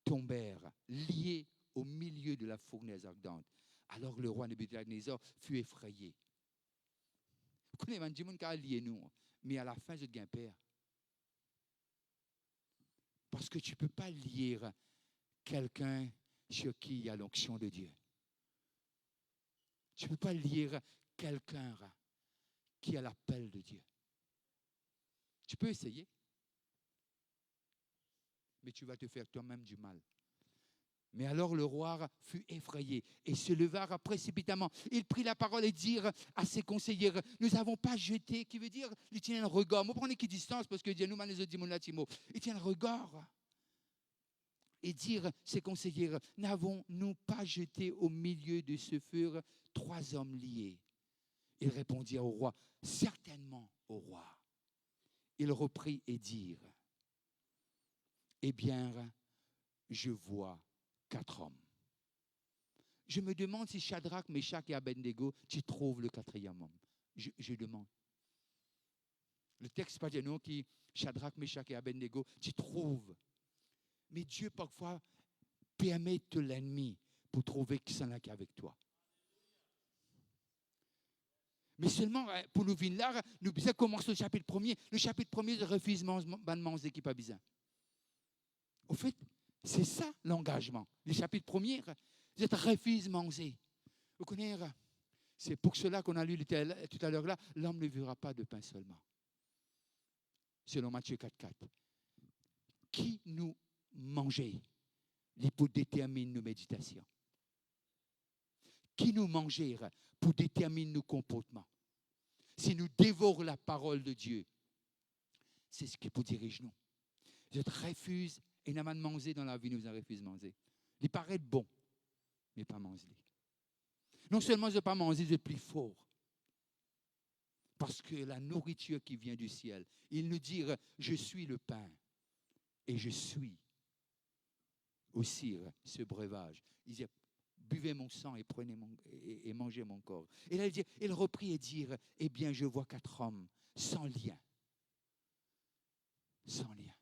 tombèrent liés au milieu de la fournaise ardente. Alors le roi Nebuchadnezzar fut effrayé. Vous connaissez, il y a des gens qui sont liés nous, mais à la fin, je deviens père. Parce que tu ne peux pas lier quelqu'un sur qui il y a l'onction de Dieu. Tu ne peux pas lier quelqu'un qui a l'appel de Dieu. Tu peux essayer, mais tu vas te faire toi-même du mal. Mais alors le roi fut effrayé et se leva précipitamment. Il prit la parole et dit à ses conseillers, nous n'avons pas jeté, qui veut dire, il tient un regard. Moi, prenez qui distance, parce que Dieu nous m'a les autres dit, il tient un regard. Et dire ses conseillers, n'avons-nous pas jeté au milieu de ce feu 3 hommes liés? Ils répondirent au roi, certainement au roi. Il reprit et dit, eh bien, je vois 4 hommes. Je me demande si Shadrach, Meshach et Abednego, tu trouves le 4e homme. Je demande. Le texte pas dire non qui Shadrach, Meshach et Abednego, tu trouves. Mais Dieu parfois permet de l'ennemi pour trouver qui s'en a qu'avec toi. Mais seulement pour nous venir là, nous commençons le chapitre 1er. Le chapitre 1er de refusement de qui pas besoin. Au fait, c'est ça l'engagement. Le chapitre 1er, vous êtes refuse manger. Vous connaissez, c'est pour cela qu'on a lu tout à l'heure là, l'homme ne vivra pas de pain seulement. Selon Matthieu 4,4. Qui nous mangeait, pour déterminer nos méditations. Qui nous mangeait pour déterminer nos comportements. Si nous dévorons la parole de Dieu, c'est ce qui peut diriger nous. Je te refuse et n'a pas de manger dans la vie, nous en refuse de manger. Il paraît bon, mais pas manger. Non seulement je ne pas manger, je suis plus fort. Parce que la nourriture qui vient du ciel, il nous dit, je suis le pain et je suis aussi ce breuvage. Il dit, buvez mon sang et prenez et mangez mon corps. Et là, il reprit et dit, eh bien, je vois 4 hommes sans lien. Sans lien.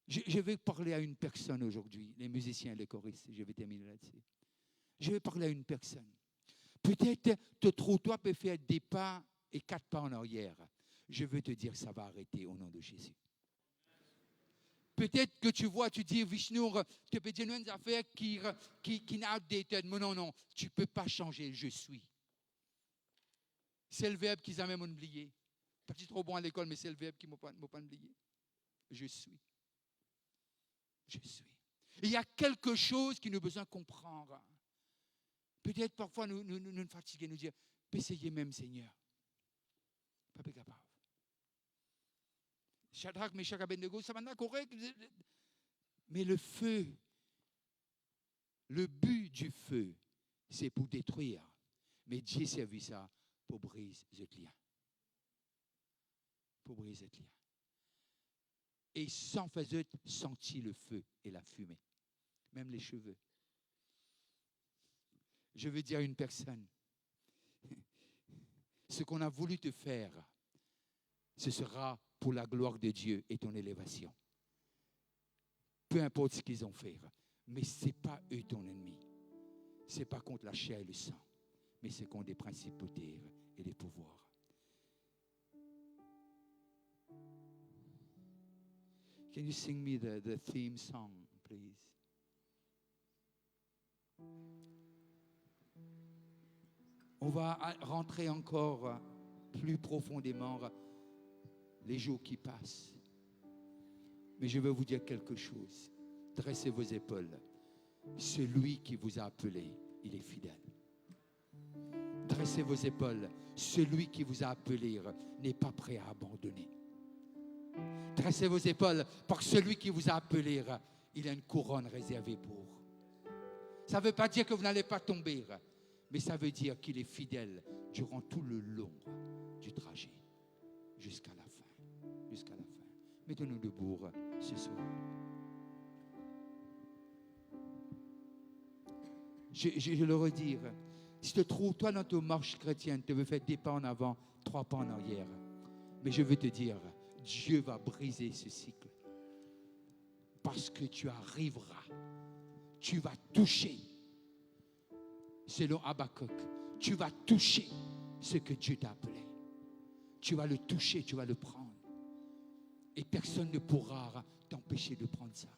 Je vais parler à une personne aujourd'hui, les musiciens et les choristes, je vais terminer là-dessus. Je vais parler à une personne. Peut-être te toi peut faire des pas et 4 pas en arrière. Je veux te dire, ça va arrêter au nom de Jésus. Peut-être que tu vois, tu dis, Vishnu, tu peux dire une affaire qui n'a outdated. Mais non, tu ne peux pas changer, je suis. C'est le verbe qu'ils ont même oublié. Pas trop bon à l'école, mais c'est le verbe qui ne m'a pas oublié. Je suis. Je suis. Il y a quelque chose qui nous a besoin de comprendre. Peut-être parfois nous fatiguons, nous dire, essayez même, Seigneur. Pas capable. Shadrach, Meshach, Abednego, ça m'a correct. Mais le feu, le but du feu, c'est pour détruire. Mais Dieu servi ça pour briser ce lien. Pour briser ce lien. Et sans faisait sentir le feu et la fumée. Même les cheveux. Je veux dire à une personne, ce qu'on a voulu te faire, ce sera pour la gloire de Dieu et ton élévation. Peu importe ce qu'ils ont fait, mais ce n'est pas eux ton ennemi. Ce n'est pas contre la chair et le sang, mais c'est contre les principautés et les pouvoirs. Can you sing me the theme song, please? On va rentrer encore plus profondément les jours qui passent. Mais je veux vous dire quelque chose. Dressez vos épaules. Celui qui vous a appelé, il est fidèle. Dressez vos épaules. Celui qui vous a appelé n'est pas prêt à abandonner. Dressez vos épaules, parce que celui qui vous a appelé, il a une couronne réservée pour. Ça ne veut pas dire que vous n'allez pas tomber, mais ça veut dire qu'il est fidèle durant tout le long du trajet, jusqu'à la fin. Jusqu'à la fin. Mettons-nous debout ce soir. Je le redis. Si tu te trouves, toi, dans ta marche chrétienne, tu veux faire des pas en avant, 3 pas en arrière. Mais je veux te dire, Dieu va briser ce cycle. Parce que tu arriveras. Tu vas toucher. Selon Habakkuk, tu vas toucher ce que Dieu t'a appelé. Tu vas le toucher, tu vas le prendre. Et personne ne pourra t'empêcher de prendre ça.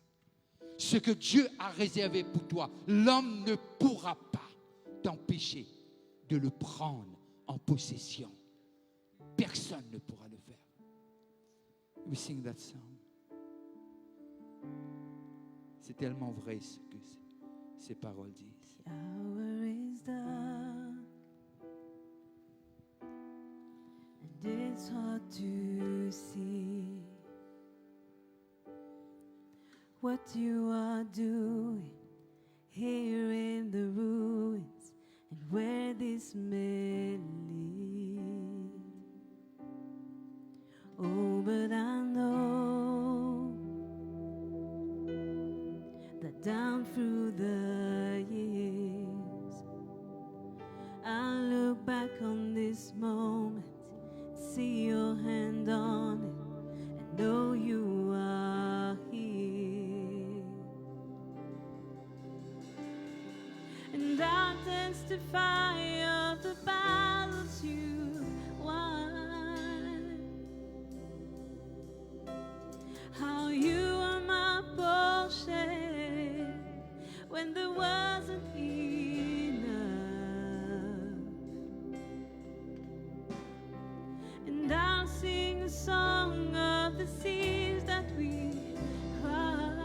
Ce que Dieu a réservé pour toi, l'homme ne pourra pas t'empêcher de le prendre en possession. Personne ne pourra le faire. We sing that song. C'est tellement vrai ce que ces paroles disent. The hour is done, and it's hard to see what you are doing here in the ruins and where this may lead. Oh, but I know that down through the years, I look back on this moment, see your hand on testify of the battles you won. How you are my portion when there wasn't enough. And I'll sing a song of the seas that we crossed,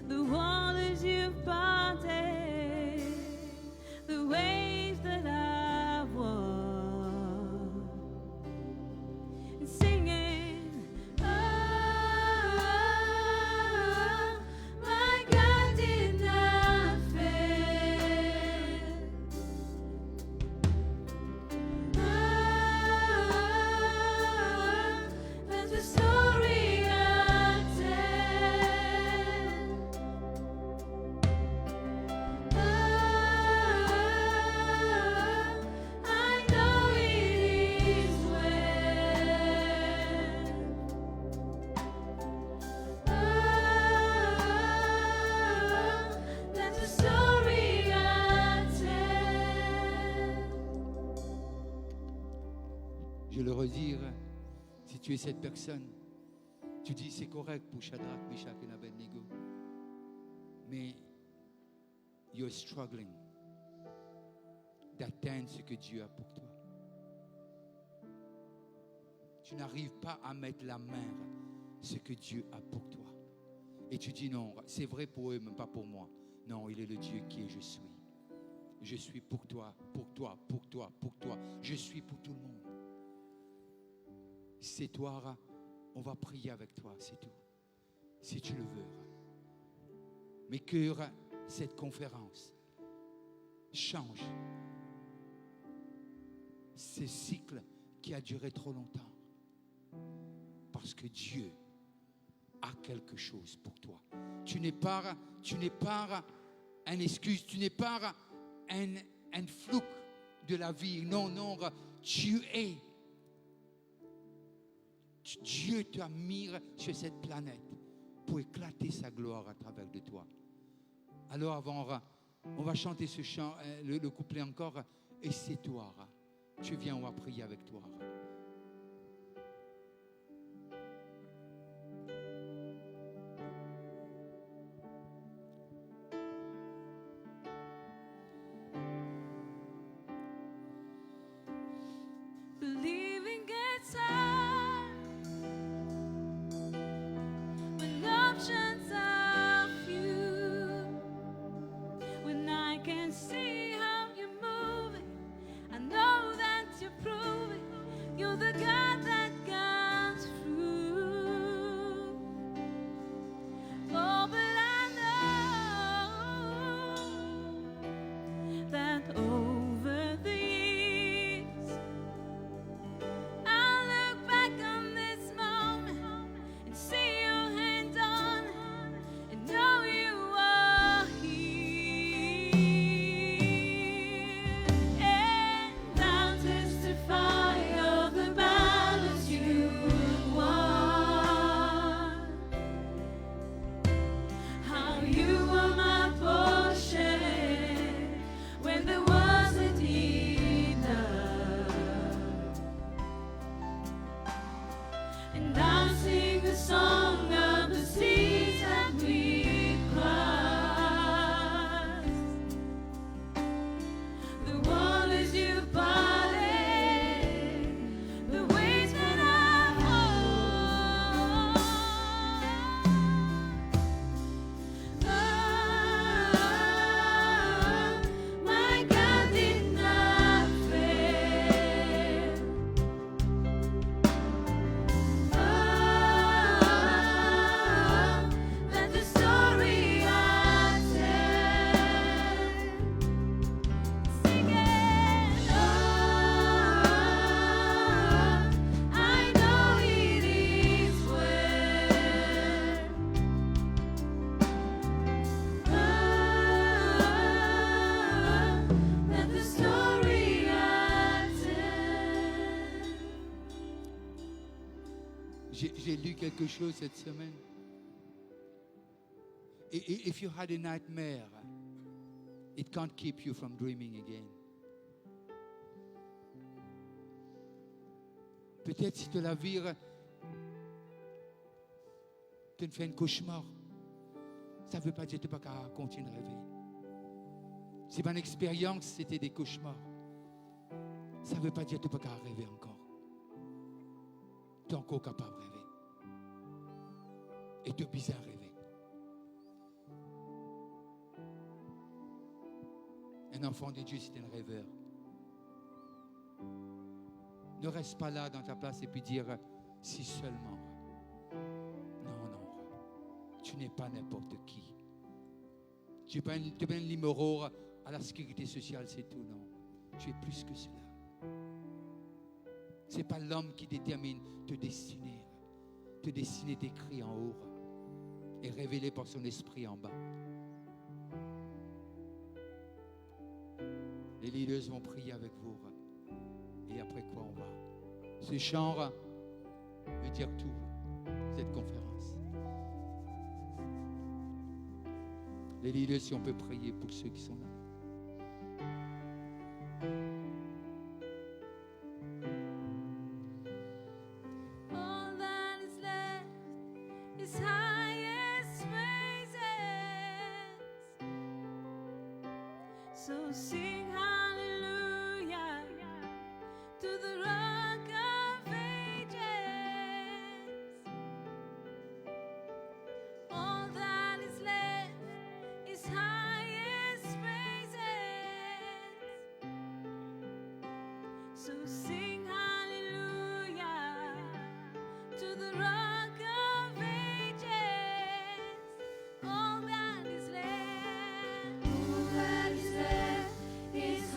the waters you've parted, the waves that I've walked, and singing, oh, my God did not fail. Oh, that's the story I tell. Oh, I know it is well. Oh, that's the story I tell. Je le redire, si tu es cette personne, tu dis c'est correct pour Shadrach, Meshach et Abednego, mais you're struggling d'atteindre ce que Dieu a pour toi. Tu n'arrives pas à mettre la main ce que Dieu a pour toi. Et tu dis non, c'est vrai pour eux, mais pas pour moi. Non, il est le Dieu qui est je suis. Je suis pour toi, pour toi, pour toi, pour toi. Je suis pour tout le monde. C'est toi, on va prier avec toi, c'est tout. Si tu le veux. Mais que cette conférence change ce cycle qui a duré trop longtemps. Parce que Dieu a quelque chose pour toi. Tu n'es pas une excuse, tu n'es pas un flou de la vie. Non, non, tu es. Dieu t'a mis sur cette planète pour éclater sa gloire à travers de toi. Alors avant, on va chanter ce chant, le couplet encore, et c'est toi. Tu viens, on va prier avec toi. Believing gets hard when options are few. When I can see how you're moving, I know that you're proving you're the God that comes through. Oh, but I know that over the years I'll look back on this moment and see your hand on it and know you are here. And I'll testify of the battles you won. How you were my portion when there wasn't enough. And I'll sing the song of the seas that we crossed, the waters you parted, the waves that I've walked. Oh, my God did not fail. Oh, that's the story I tell. Sing it. Oh, I know it is well. Oh, that's the story I tell. J'ai lu quelque chose cette semaine. If you had a nightmare, it can't keep you from dreaming again. Peut-être si tu la vires, tu te fais un cauchemar. Ça ne veut pas dire que tu ne peux pas continuer à rêver. Si mon expérience, c'était des cauchemars, ça ne veut pas dire que tu ne peux pas rêver encore. Tu es encore capable de rêver. Et tu es bien rêver. Un enfant de Dieu, c'est un rêveur. Ne reste pas là dans ta place et puis dire si seulement. Non, tu n'es pas n'importe qui. Tu n'es pas un numéro à la sécurité sociale, c'est tout, non. Tu es plus que cela. Ce n'est pas l'homme qui détermine te destiner. Te destiner est écrit en haut et révélé par son esprit en bas. Les leaders vont prier avec vous. Et après quoi on va? Ce chant veut dire tout, cette conférence. Les leaders, si on peut prier pour ceux qui sont là. All that is left is highest praises. So sing hallelujah to the Rock of Ages. All that is left is highest praises. So sing hallelujah to the Rock of Ages. All that is left is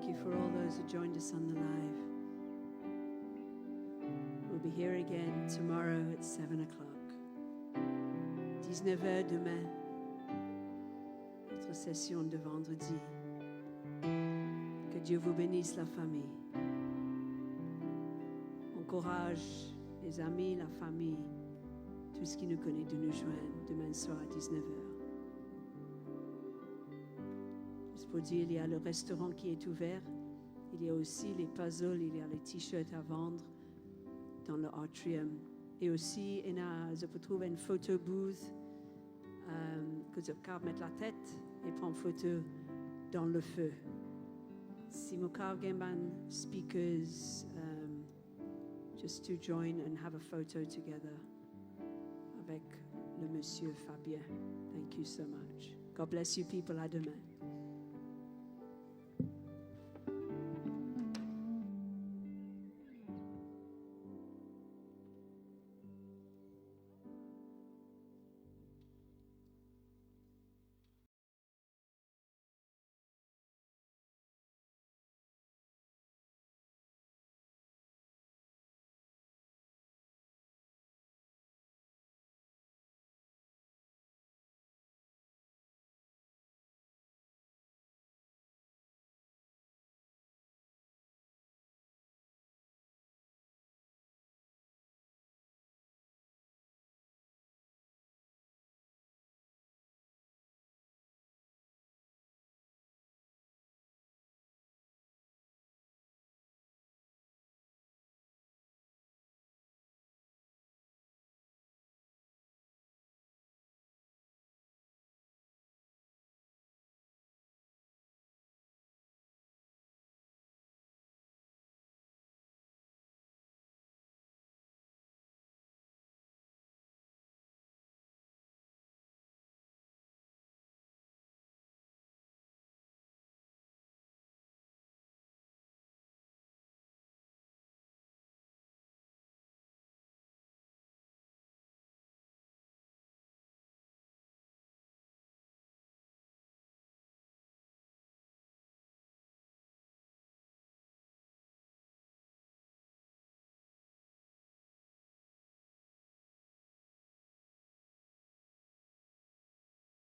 Thank you for all those who joined us on the live. We'll be here again tomorrow at 7 o'clock. 19h demain. Notre session de vendredi. Que Dieu vous bénisse la famille. Encourage les amis, la famille, tout ce qui nous connaît de nous joindre demain soir à 19h. Juste pour dire, il y a le restaurant qui est ouvert. Il y a aussi les puzzles, il y a les t-shirts à vendre dans le atrium. Et aussi, je peux trouver une photo booth que vous pouvez mettre la tête et prendre photo dans le feu. Si vous avez speakers, just to join and have a photo together avec le monsieur Fabien. Thank you so much. God bless you people. À demain.